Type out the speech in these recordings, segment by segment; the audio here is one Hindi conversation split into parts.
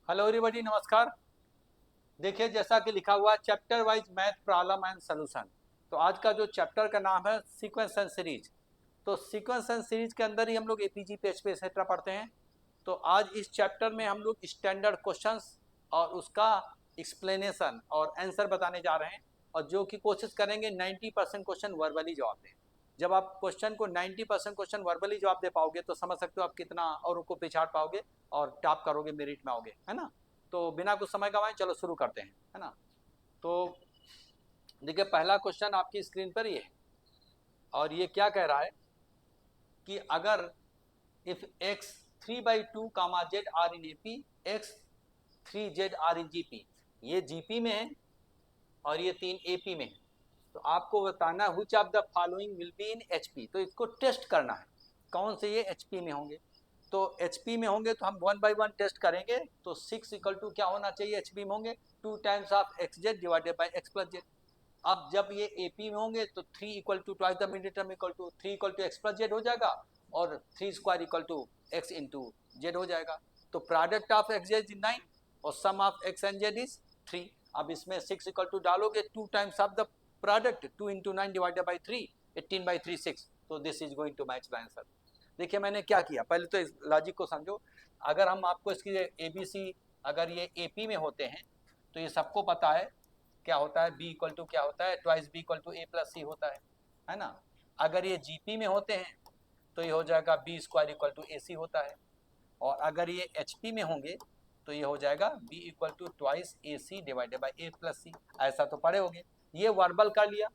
हेलो एवरीबॉडी, नमस्कार। देखिए, जैसा कि लिखा हुआ है chapter wise math problem and solution. तो आज का जो चैप्टर का नाम है सीक्वेंस एंड सीरीज। तो सीक्वेंस एंड सीरीज के अंदर ही हम लोग एपीजी पीएचपी एक्सेट्रा पढ़ते हैं। तो आज इस चैप्टर में हम लोग स्टैंडर्ड क्वेश्चंस और उसका एक्सप्लेनेशन और आंसर बताने जा रहे हैं। और जो कि कोशिश करेंगे 90% क्वेश्चन वर्बली जवाब दें। जब आप क्वेश्चन को 90% क्वेश्चन वर्बली जवाब दे पाओगे तो समझ सकते हो आप कितना और उनको पिछाड़ पाओगे और टॉप करोगे, मेरिट में आओगे, है ना। तो बिना कुछ समय गंवाए चलो शुरू करते हैं, है ना। तो देखिए, पहला क्वेश्चन आपकी स्क्रीन पर ये है और ये क्या कह रहा है कि अगर if x 3/2 comma z are in AP, x 3 z are in GP. ये जीपी में है और ये 3 एपी में है। तो आपको बताना which of the following will be in HP. तो इसको टेस्ट करना है कौन से ये एचपी में होंगे। तो एचपी में होंगे तो हम 1 by 1 टेस्ट करेंगे। तो 6 इक्वल टू क्या होना चाहिए एचपी में होंगे, 2 times of x z divided by x plus z. अब जब ये एपी में होंगे तो 3 equal to twice the mid term equal to 3 equal to x plus z हो जाएगा और 3 square equal to x into z हो जाएगा। तो product of x z is 9 और sum of x and z is 3। अब इसमें 6 इक्वल टू डालोगे 2 times of the product, 2 into 9 divided by 3, 18/3 6। तो this is going to match the answer. देखिए मैंने क्या किया, पहले तो इस लॉजिक को समझो। अगर हम आपको इसकी एबीसी, अगर ये एपी में होते हैं तो ये सबको पता है क्या होता है, बी इक्वल टू क्या होता है, twice b equal to a plus c होता है ना। अगर ये जीपी में होते हैं तो ये हो जाएगा बी स्क्वायर इक्वल टू ए सी होता है। और अगर ये एचपी में होंगे तो ये हो जाएगा b equal to twice A C divided by A plus c. ऐसा तो पढ़े होगे। ये वर्बल कर लिया।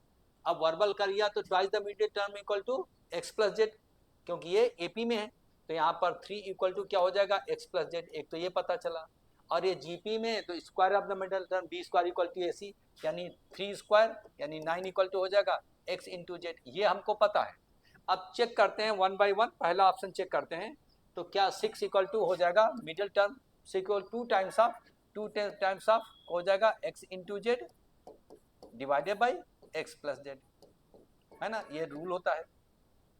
अब वर्बल कर लिया तो twice the mediate term equal to x plus z, क्योंकि ये एपी में है। तो यहाँ पर 3 इक्वल टू क्या हो जाएगा एक्स प्लस जेड, एक तो ये पता चला। और ये जीपी में तो square of the middle term b square equal to A c, यानी 3 स्क्वायर यानी 9 इक्वल टू हो जाएगा एक्स इंटू जेड, ये हमको पता है। अब चेक करते हैं 1 by 1, पहला ऑप्शन चेक करते हैं। तो क्या 6 इक्वल टू हो जाएगा middle term, 6 equal 2 times of हो जाएगा x into z divided by x plus Z, है ना। ये रूल होता है,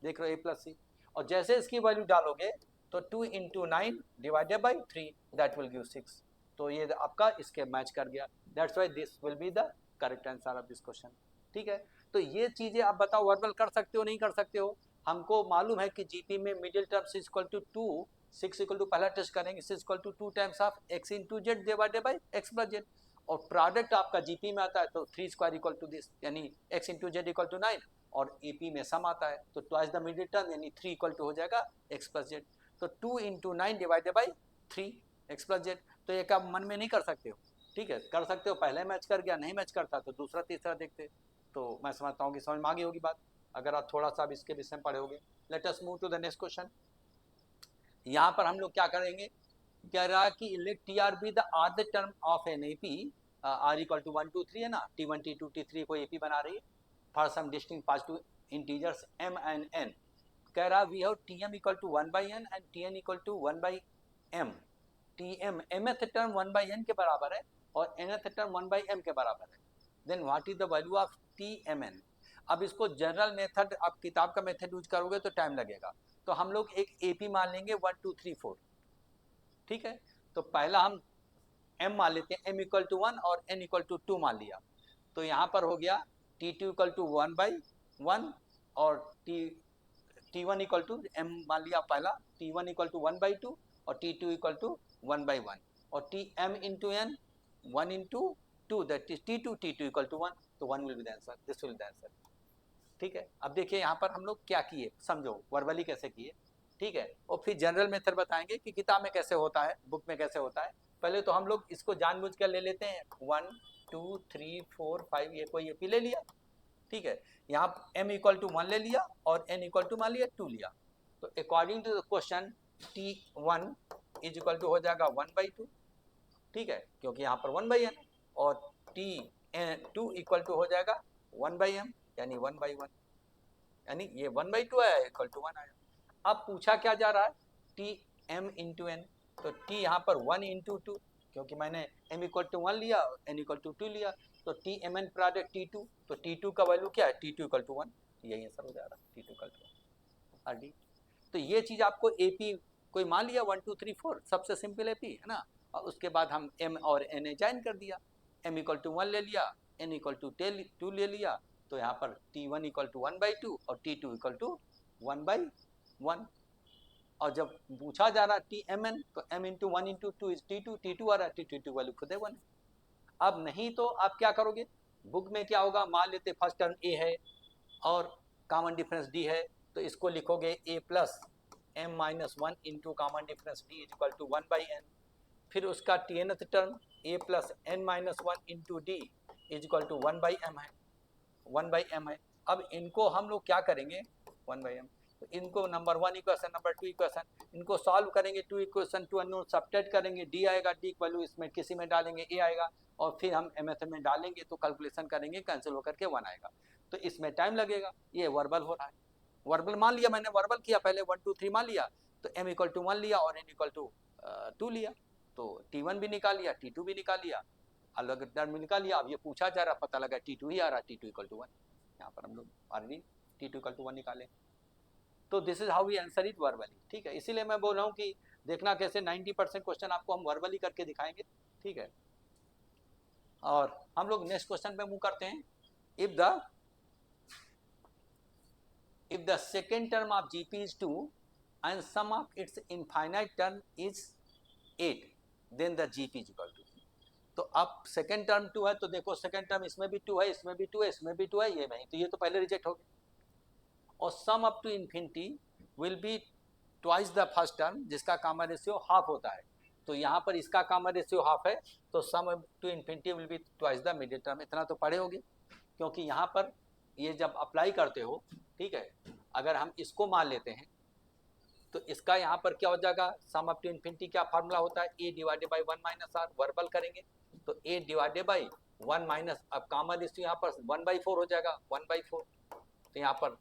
देख रहे हो, ए प्लस सी। और जैसे इसकी वैल्यू डालोगे तो 2 into 9 divided by 3 that will give 6। तो ये आपका इसके मैच कर गया। That's why this will be the correct answer of this question. ठीक है। तो ये चीजें आप बताओ वर्बल कर सकते हो नहीं कर सकते हो। हमको मालूम है कि जीपी में middle term 6 equal to 2, 6 equal to पहला टेस्ट करेंगे 6 equal to 2 times of x into z divided by x plus z. और प्रोडक्ट आपका जीपी में आता है तो 3 स्क्वायर इक्वल टू दिस यानी x into z equal to 9। और एपी में सम आता है तो ट्वाइस द मिडिल टर्म यानी 3 इक्वल टू हो जाएगा एक्स प्लस जेड। तो 2 into 9 divided by 3 x plus Z. तो एक आप मन में नहीं कर सकते हो, ठीक है। कर सकते हो, पहले मैच कर गया, नहीं मैच करता तो दूसरा तीसरा देखते। तो मैं समझता हूँ कि समझ में आ गई होगी बात, अगर आप थोड़ा सा इसके विषय में पढ़े होगे। Let us move to the next question. यहाँ पर हम लोग क्या करेंगे, कह रहा है कि let t r be the आधे term of an AP, r equal to 1 2 3 है ना, T1 T2 T3 को एपी बना रही है for some distinct positive integers m and n। कह रहा we have tm equal to 1/n and tn equal to 1/m। tm mth term 1/n के बराबर है और nth टर्म 1/m के बराबर है। Then what is the value of tmn। अब इसको जनरल मेथड, आप किताब का मेथड यूज करोगे तो टाइम लगेगा। तो हम लोग एक एपी मान लेंगे 1 2 3 4, ठीक है। तो पहला हम m मान लेते हैं, m इक्वल टू 1 और n इक्वल टू 2 मान लिया। तो यहाँ पर हो गया T2 इक्वल टू 1/1 और T1 इक्वल टू m मान लिया पहला, T1 इक्वल टू 1/2 और T2 इक्वल टू 1/1 और Tm into n 1 into 2 that is T2 equal to 1। तो 1 will be the answer, this will be the answer. ठीक है। अब देखिए यहाँ पर हम लोग क्या किए, समझो वर्बली कैसे किए, ठीक है। और फिर जनरल मेथड बताएंगे कि किताब में कैसे होता है, बुक में कैसे होता है। पहले तो हम लोग इसको जानबूझ कर ले लेते हैं 1 2 3 4 5, ये कोई ये ले लिया, ठीक है। यहाँ m इक्वल टू 1 ले लिया और n इक्वल टू मान लिया 2 लिया। तो according to the question T1 is equal to हो जाएगा 1/2, ठीक है, क्योंकि यहाँ पर 1/n। और T2 इक्वल टू हो जाएगा 1/m यानी 1/1, यानी ये 1/2 आया इक्वल टू 1 आया। अब पूछा क्या जा रहा है, टी एम इंटू एन। तो टी यहाँ पर 1 इंटू 2, क्योंकि मैंने m इक्वल टू 1 लिया n इक्वल टू 2 लिया। तो T M N product T2, तो T2 का वैल्यू क्या है, T2 इक्वल टू 1। यही आंसर हो जा रहा है, T2 इक्वल टू 1। तो ये चीज आपको एपी कोई मान लिया 1 2 3 4, सबसे सिंपल एपी है ना। और उसके बाद हम m और n ज्वाइन कर दिया, m इक्वल टू 1 ले लिया, n इक्वल टू 2 ले लिया, तो यहाँ पर t1 इक्वल टू 1/2 और t2 इक्वल टू 1/1। और जब पूछा जा रहा tmn तो m into 1 into 2 is t2, t2 आ रहा है, t2 वैल्यू खुद है 1। अब नहीं तो आप क्या करोगे, बुक में क्या होगा, मान लेते फर्स्ट टर्म a है और कॉमन डिफरेंस d है, तो इसको लिखोगे a plus m minus 1 into common difference d is equal to 1/n। फिर उसका tnth term a plus n minus 1 into d is equal to 1/m है, 1/m है। अब इनको हम लोग क्या करेंगे, 1/m, तो इनको नंबर 1 इक्वेशन, नंबर 2 इक्वेशन, इनको सॉल्व करेंगे, 2 इक्वेशन 2 अननोन सब्ट्रैक्ट करेंगे, d आएगा, d की वैल्यू इसमें किसी में डालेंगे a आएगा, और फिर हम मेथड में डालेंगे तो कैलकुलेशन करेंगे, कैंसिल होकर के 1 आएगा। तो इसमें टाइम लगेगा, ये वर्बल हो रहा है, वर्बल मान लिया मैंने, वर्बल किया पहले 1 2 3 मान लिया, तो m इक्वल टू 1 लिया और n इक्वल टू 2 लिया, तो t1 भी निकाल लिया, t2 भी निकाल लिया, अलग टर्म निकाल लिया। अब ये पूछा जा रहा, पता लगा t2 ही आ रहा, t2 इक्वल टू 1, यहाँ पर हम लोग ऑलरेडी t2 इक्वल टू 1 निकाले। तो this is how we answer it verbally, ठीक है। इसीलिए मैं बोल रहा हूँ कि देखना कैसे 90% क्वेश्चन आपको हम वर्बली करके दिखाएंगे, ठीक है। और हम लोग नेक्स्ट क्वेश्चन पे मूव करते हैं। if the second term of gp is 2 and sum of its infinite term is 8 then the gp is equal to, तो अब सेकेंड टर्म 2 है, तो देखो सेकेंड टर्म इसमें भी 2 है, इसमें भी 2 है, इसमें भी 2 है, ये नहीं, तो ये तो पहले रिजेक्ट हो गया। और sum up to infinity will be twice the first term, जिसका कॉमन रेशियो हाफ होता है, तो यहाँ पर इसका कॉमन रेशियो हाफ है, तो sum up to infinity will be twice the middle term. इतना तो पढ़े होगे, क्योंकि यहाँ पर ये जब अप्लाई करते हो, ठीक है, अगर हम इसको मान लेते हैं तो इसका यहाँ पर क्या हो जाएगा, सम अप टू इन्फिनिटी क्या फार्मूला होता है, a divided by 1 minus r, verbal करेंगे तो a डिवाइडेड बाई 1 माइनस, अब कॉमन रेशियो यहाँ पर 1/4 हो जाएगा, 1/4, तो यहाँ पर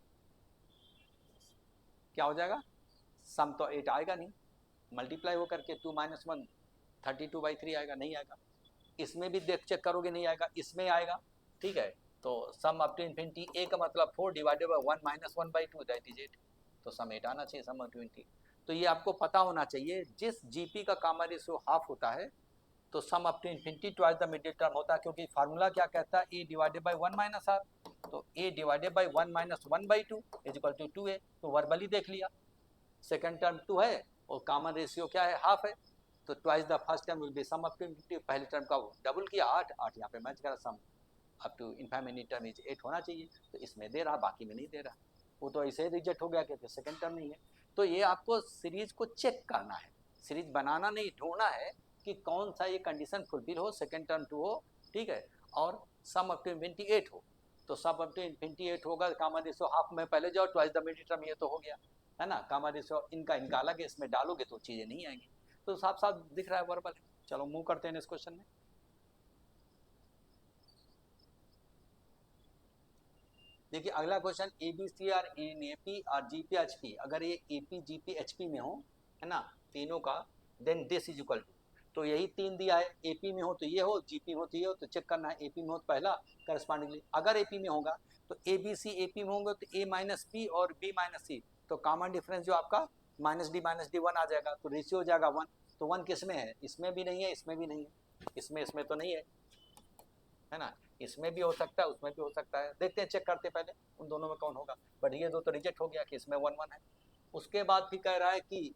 क्या हो जाएगा, सम तो 8 आएगा नहीं, मल्टीप्लाई होकर के 2 माइनस 1 32/3 आएगा, नहीं आएगा। इसमें भी देख चेक करोगे नहीं आएगा, इसमें आएगा, ठीक है। तो sum up to infinity a का मतलब 4 divided by 1 minus 1/2 that is 8, तो सम 8 आना चाहिए, सम अप टू इन्फिनिटी। तो ये आपको पता होना चाहिए, जिस जीपी का कॉमन रेशियो हाफ होता है तो sum up to infinity twice the middle term होता है, क्योंकि फार्मूला क्या कहता है, a divided by 1 minus r, तो a divided by 1 minus 1/2 is equal to 2a, तो वर्बली देख लिया, सेकंड टर्म 2 है और कॉमन रेशियो क्या है, हाफ है, तो twice the first term will be sum up to infinity, पहले टर्म का डबल किया 8 यहाँ पे मैच करा, sum up to infinite term is 8 होना चाहिए, तो इसमें दे रहा, बाकी में नहीं दे रहा, वो तो ऐसे ही रिजेक्ट हो गया क्योंकि सेकंड टर्म नहीं है। तो ये आपको सीरीज को चेक करना है, सीरीज बनाना नहीं, ढूंढना है कि कौन सा ये कंडीशन फुलफिल हो, सेकंड टर्म 2 हो, ठीक है, और सम अप टू इन्फिनिटी 8 हो, तो सम अप टू इन्फिनिटी 8 होगा, कॉमन रेशियो हाफ में पहले जाओ, ट्वाइस द मिडिल टर्म, ये तो हो गया है ना, कॉमन रेशियो इनका अलग है, इसमें डालोगे तो चीजें नहीं आएंगी, तो साफ साफ दिख रहा है वर्बल। चलो मूव करते हैं इस क्वेश्चन में। देखिए अगला क्वेश्चन, ABC और NAP और GP HP, अगर ये AP GP HP में हो, है ना, तीनों का, then this is equal to, तो यही 3 दिया है, AP में हो तो ये हो, GP में हो तो ये हो, तो चेक करना है, AP में हो तो पहला करस्पॉन्डिंगली, अगर AP में होगा तो ABC AP में होगा तो A माइनस B और B माइनस C, तो कॉमन डिफरेंस जो आपका माइनस डी 1 आ जाएगा, तो रेशियो हो जाएगा 1, तो 1 किस में है, इसमें भी नहीं है, इसमें भी नहीं है, इसमें तो नहीं है ना, इसमें भी हो सकता है, उसमें भी हो सकता है, देखते हैं, चेक करते पहले उन दोनों में कौन होगा, बट ये दो तो रिजेक्ट हो गया कि इसमें 1 1 है। उसके बाद फिर कह रहा है कि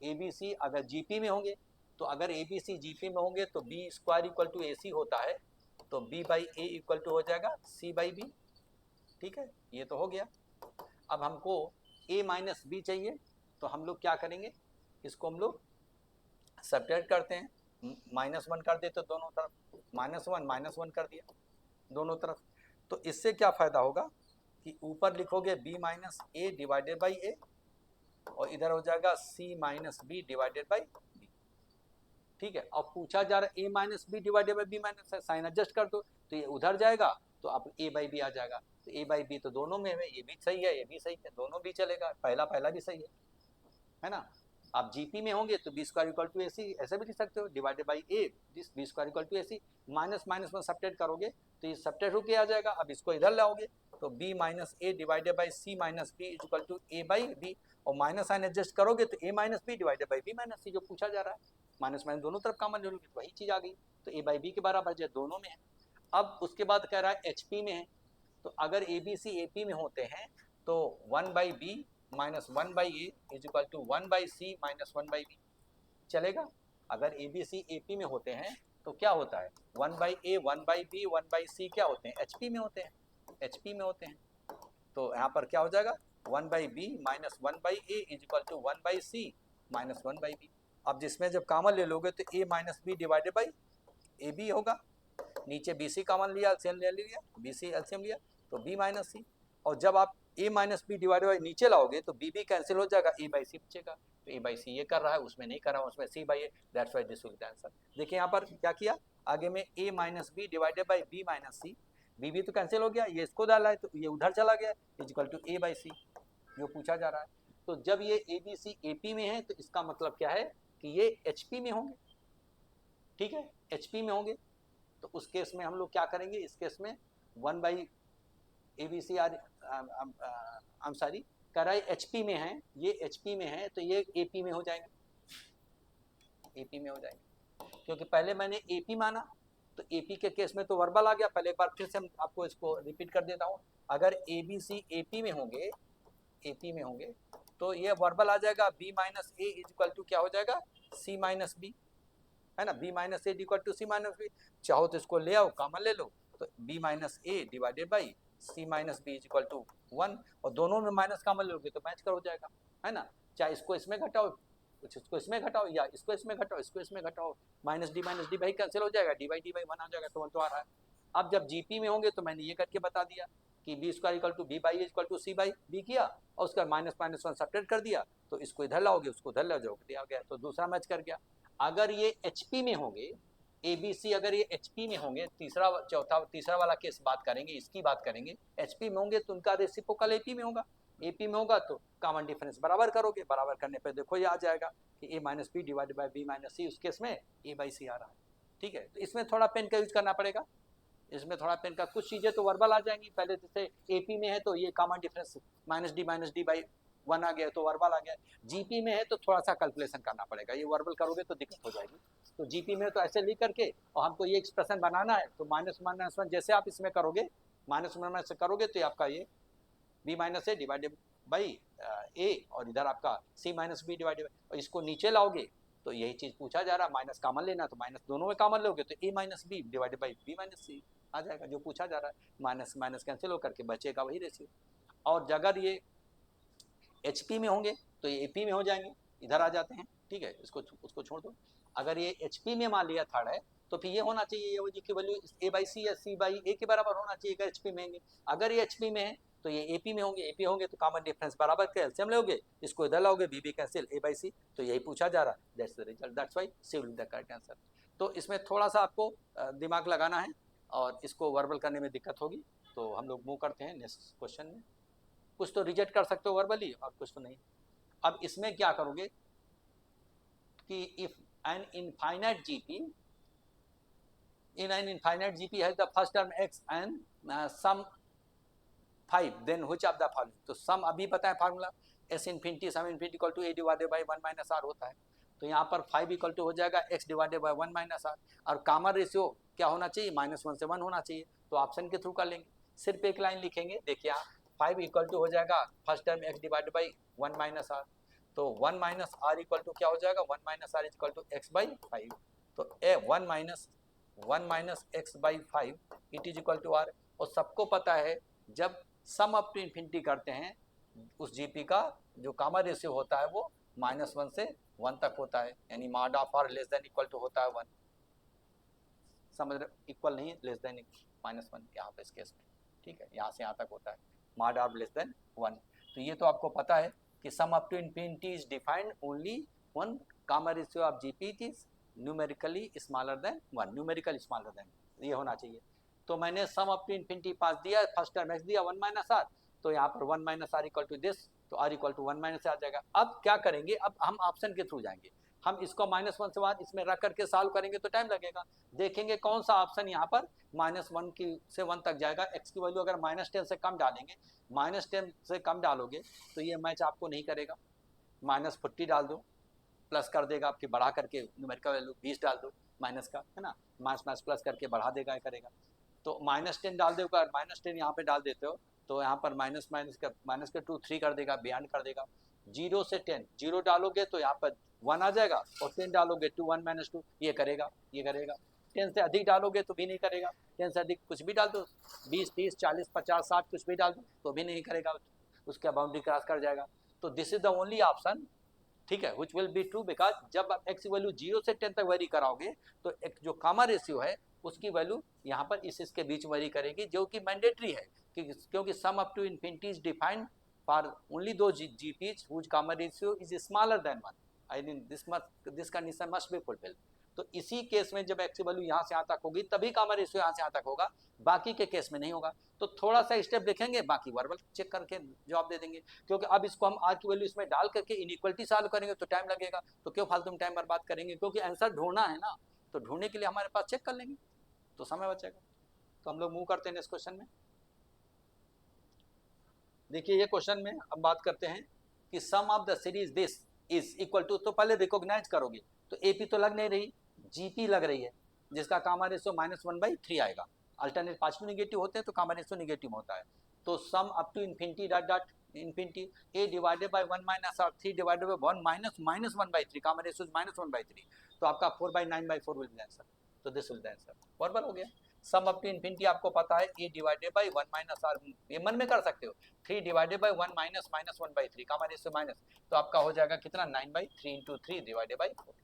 ABC अगर GP में होंगे, तो अगर ABC GP में होंगे तो B square equal to AC होता है, तो B by A equal to हो जाएगा C बाई B, ठीक है, ये तो हो गया। अब हमको A माइनस B चाहिए, तो हम लोग क्या करेंगे, इसको हम लोग सब्ट्रैक्ट करते हैं, -1 कर देते दोनों तरफ, -1 कर दिया दोनों तरफ, तो इससे क्या फायदा होगा कि ऊपर लिखोगे b minus A divided by A, और इधर हो जाएगा c minus B divided by B, ठीक है। अब पूछा जा रहा है a minus B divided by B minus, sign adjust कर दो तो ये उधर जाएगा, तो अब a बाई बी आ जाएगा, तो a बाई बी तो दोनों में है, ये भी सही है, ये भी सही है, दोनों भी चलेगा, पहला भी सही है ना। आप जीपी में होंगे तो B square equal to A C, ऐसे भी लिख सकते हो, divided by A, this B square equal to A C, minus minus में सब्ट्रैक्ट करोगे तो ये सब्ट्रैक्ट होके आ जाएगा, अब इसको इधर लाओगे तो B minus A divided by C minus B is equal to A by B, और माइनस साइन एडजस्ट करोगे तो A minus B divided by B minus C, जो पूछा जा रहा है, माइनस माइनस दोनों तरफ कॉमन ले लोगे तो वही चीज़ आ गई, तो ए बाई बी के बराबर जो दोनों में है। अब उसके बाद कह रहा है एच पी में है, तो अगर A B C A P में होते हैं तो 1/b minus 1/a is equal to 1/c minus 1/b चलेगा। अगर A B C A P में होते हैं तो क्या होता है 1/a 1/b 1/c क्या होते हैं एच पी में होते हैं, एच पी में होते हैं। तो यहाँ पर क्या हो जाएगा 1/b minus 1/a is equal to 1/c minus 1/b। अब जिसमें जब कॉमन ले लोगे तो a minus B divided by A B होगा, नीचे बी सी कॉमन लिया एलसीएम ले लिया, बी सी एलसीएम लिया तो बी माइनस सी, और जब आप a minus B divided by नीचे लाओगे तो बी कैंसिल हो जाएगा, ए बाई सी बचेगा। तो ए बाई सी ये कर रहा है, उसमें नहीं कर रहा है, उसमें C by A, that's why this will be the answer. देखिए यहाँ पर क्या किया, आगे में a minus B divided by B minus C, B भी तो कैंसिल हो गया, ये इसको डाला है तो ये उधर चला गया, is equal to A by C जो पूछा जा रहा है। तो जब ये ए बी सी ए पी में है तो इसका मतलब क्या है कि ये एच पी में होंगे, ठीक है, एच पी में होंगे। तो उस केस में हम लोग क्या करेंगे, इस केस में 1/a B C are I M sorry कह रहा है एच पी में है, ये एच पी में है तो ये ए पी में हो जाएंगे, ए पी में हो जाएंगे, क्योंकि पहले मैंने ए पी माना तो ए पी के केस में तो वर्बल आ गया। पहले एक बार फिर से आपको इसको रिपीट कर देता हूँ, अगर A B C A P में होंगे, ए पी में होंगे तो ये वर्बल आ जाएगा b minus A is equal to क्या हो जाएगा c माइनस बी, है ना, b minus A equal to C minus B. चाहो तो इसको ले आओ कॉमन ले लो, तो b minus A divided by C minus B is equal to 1, और दोनों में माइनस कॉमन लोगे तो मैच कर हो जाएगा, है ना। चाहे इसको इसमें घटाओ, कुछ इसको इसमें घटाओ, या इसको इसमें घटाओ, इसको इसमें घटाओ, माइनस डी भाई कैंसिल हो जाएगा, डी बाई 1 आ जाएगा, तो 1 तो आ रहा है। अब जब जीपी में होंगे तो मैंने ये करके बता दिया कि B square equal to B by equal to C by B किया, और उसका माइनस माइनस 1 सब्ट्रैक्ट कर दिया, तो इसको इधर लाओगे उसको उधर ले जाओगे, दिया गया, तो दूसरा मैच कर गया। अगर ये एचपी में होंगे, ए बी सी अगर ये एचपी में होंगे, तीसरा वाला केस बात करेंगे, इसकी बात करेंगे, एचपी में होंगे तो उनका रेसिप्रोकल एपी में होगा, एपी में होगा तो कॉमन डिफरेंस बराबर करोगे, बराबर करने पर देखो ये आ जाएगा कि A minus B divided by B minus C, उस केस में ए बाई सी आ रहा है, ठीक है। तो इसमें थोड़ा पेन का यूज करना पड़ेगा, इसमें थोड़ा पेन का, कुछ चीजें तो वर्बल आ जाएंगी, पहले जैसे एपी में है तो ये common difference minus D by 1 आ गया तो वर्बल आ गया, जीपी में है तो थोड़ा सा कैलकुलेशन करना पड़ेगा, ये वर्बल करोगे तो दिक्कत हो जाएगी। तो जीपी में तो ऐसे लिख करके और हमको ये एक्सप्रेशन बनाना है, तो माइनस माइनस 1 जैसे आप इसमें करोगे, माइनस माइनस करोगे तो आपका ये B minus A divided by A, और इधर आपका सी माइनस बी डिवाइडेड, और इसको नीचे लाओगे तो यही चीज पूछा जा रहा है, माइनस कॉमन लेना, तो माइनस दोनों में कॉमन लोगे तो A minus B divided by B minus C आ जाएगा, जो पूछा जा रहा है, माइनस माइनस कैंसिल होकर के बचेगा वही रेशियो। और अगर ये एच पी में होंगे तो ये ए पी में हो जाएंगे, इधर आ जाते हैं, ठीक है, उसको छोड़ दो। अगर ये एच पी में मान लिया थर्ड है तो फिर ये होना चाहिए, ये की वैल्यू ए बाई सी या सी बाई ए के बराबर होना चाहिए अगर एच पी में होंगे। अगर ये एच पी में है तो ये एपी में होंगे, एपी होंगे तो कॉमन डिफरेंस बराबर के एलसीएम लोगे, इसको इधर लाओगे, B cancel, A by C, तो यही पूछा जा रहा है, that's the result, that's why C will be the correct answer. तो इसमें थोड़ा सा आपको दिमाग लगाना है और इसको वर्बल करने में दिक्कत होगी, तो हम लोग मूव करते हैं नेक्स्ट क्वेश्चन में। कुछ तो रिजेक्ट कर सकते हो वर्बली और कुछ तो नहीं। अब इसमें क्या करोगे कि if an infinite GP, in an infinite GP has the first term x and sum 5, then which of the following, तो sum अभी पता है formula, s infinity sum infinity equal to a divided by 1 minus r होता है, तो यहाँ पर 5 इक्वल टू हो जाएगा x divided by 1 minus r, और कॉमन रेशियो क्या होना चाहिए, -1 से 1 होना चाहिए, तो ऑप्शन के थ्रू कर लेंगे, सिर्फ एक लाइन लिखेंगे। देखिए यहाँ 5 इक्वल टू हो जाएगा first term x divided by 1 minus r, तो 1 माइनस r इक्वल टू क्या हो जाएगा, 1 minus r equal to x by 5, तो 1 minus x by 5 it is equal to r, और सबको पता है जब सम अप टू इन्फिनिटी करते हैं उस जीपी का जो कॉमन रेशियो होता है वो -1 से 1 तक होता है, यानी mod of r less than equal to होता है 1, समझ रहे, इक्वल नहीं लेस देन -1 यहाँ पे इस केस में, ठीक है, यहाँ से यहाँ तक होता है मॉड ऑफ लेस देन 1। तो ये तो आपको पता है कि sum up to infinity is defined only when common ratio of GP is numerically smaller than 1, numerical smaller than, ये होना चाहिए। तो मैंने sum up to infinity pass दिया, फर्स्ट टर्म x दिया 1 माइनस r, तो यहाँ पर 1 minus r equal to this, तो r इक्वल टू 1 माइनस आ जाएगा। अब क्या करेंगे, अब हम ऑप्शन के थ्रू जाएंगे, हम इसको -1 से 1 इसमें रख करके सॉल्व करेंगे तो टाइम लगेगा, देखेंगे कौन सा ऑप्शन यहाँ पर -1 से 1 तक जाएगा। x की वैल्यू अगर -10 से कम डालेंगे, -10 से कम डालोगे तो ये मैच आपको नहीं करेगा, -40 डाल दो, प्लस कर देगा, फिर बढ़ा करके न्यूमेरिकल वैल्यू 20 डाल दो माइनस का, है ना, माइनस माइनस प्लस करके बढ़ा देगा, करेगा। तो -10 डाल दो, -10 यहाँ पे डाल देते हो तो यहाँ पर माइनस माइनस का 2 3 कर देगा, बियॉन्ड कर देगा। 0 से 10, 0 डालोगे तो यहाँ पर 1 आ जाएगा, और 10 डालोगे 2 1 - 2 ये करेगा, ये करेगा। 10 से अधिक डालोगे तो भी नहीं करेगा, 10 से अधिक कुछ भी डाल दो, 20 30 40 50 60 कुछ भी डाल दो तो भी नहीं करेगा, उसका बाउंड्री क्रॉस कर जाएगा। तो this is the only option, ठीक है, which will be true, because जब आप एक्स की वैल्यू 0 से 10 तक वेरी कराओगे तो एक जो कामा रेशियो है उसकी वैल्यू यहाँ पर इसके बीच वेरी करेगी, जो कि मैंडेटरी है, क्योंकि sum up to infinity is defined for only दो GPs whose common ratio is smaller than 1, I mean this condition must be fulfilled. तो इसी केस में जब एक्स की वैल्यू यहाँ से यहाँ तक होगी तभी कामा रेशियो यहाँ से यहाँ तक होगा, बाकी के केस में नहीं होगा। तो थोड़ा सा स्टेप देखेंगे, बाकी वर्बल चेक करके जवाब दे देंगे, क्योंकि अब इसको हम आर की वैल्यू इसमें डाल करके इनइक्वलिटी सॉल्व करेंगे तो टाइम लगेगा, तो क्यों फालतू में टाइम बर्बाद करेंगे, क्योंकि आंसर ढूंढना है ना, तो ढूंढने के लिए हमारे पास चेक कर लेंगे तो समय बचेगा। तो हम लोग मूव करते हैं नेक्स्ट क्वेश्चन में। देखिए ये क्वेश्चन में अब बात करते हैं कि sum of the series this is equal to, तो पहले रिकॉग्नाइज करोगे तो एपी तो लग नहीं रही, जीपी लग रही है, जिसका कामा रेशियो -1/3 आएगा। अल्टरनेट पॉजिटिव निगेटिव होते हैं तो कामा रेशियो निगेटिव होता है। तो sum up to infinity dot dot infinity a divided by 1 - और 3 डिवाइडेड बाय 1 - -1/3, कामा रेशियो -1/3, तो आपका 4/9/4 विल बी आंसर। तो दिस विल बी आंसर, बराबर हो गया। सम अप टू इन्फिनिटी आपको पता है ए डिवाइडेड बाय 1 - और ये मन में कर सकते हो, 3 divided by 1 - -1/3, common ratio minus, तो आपका हो जाएगा कितना 9/3 इंटू 3 डिवाइडेड बाय 4,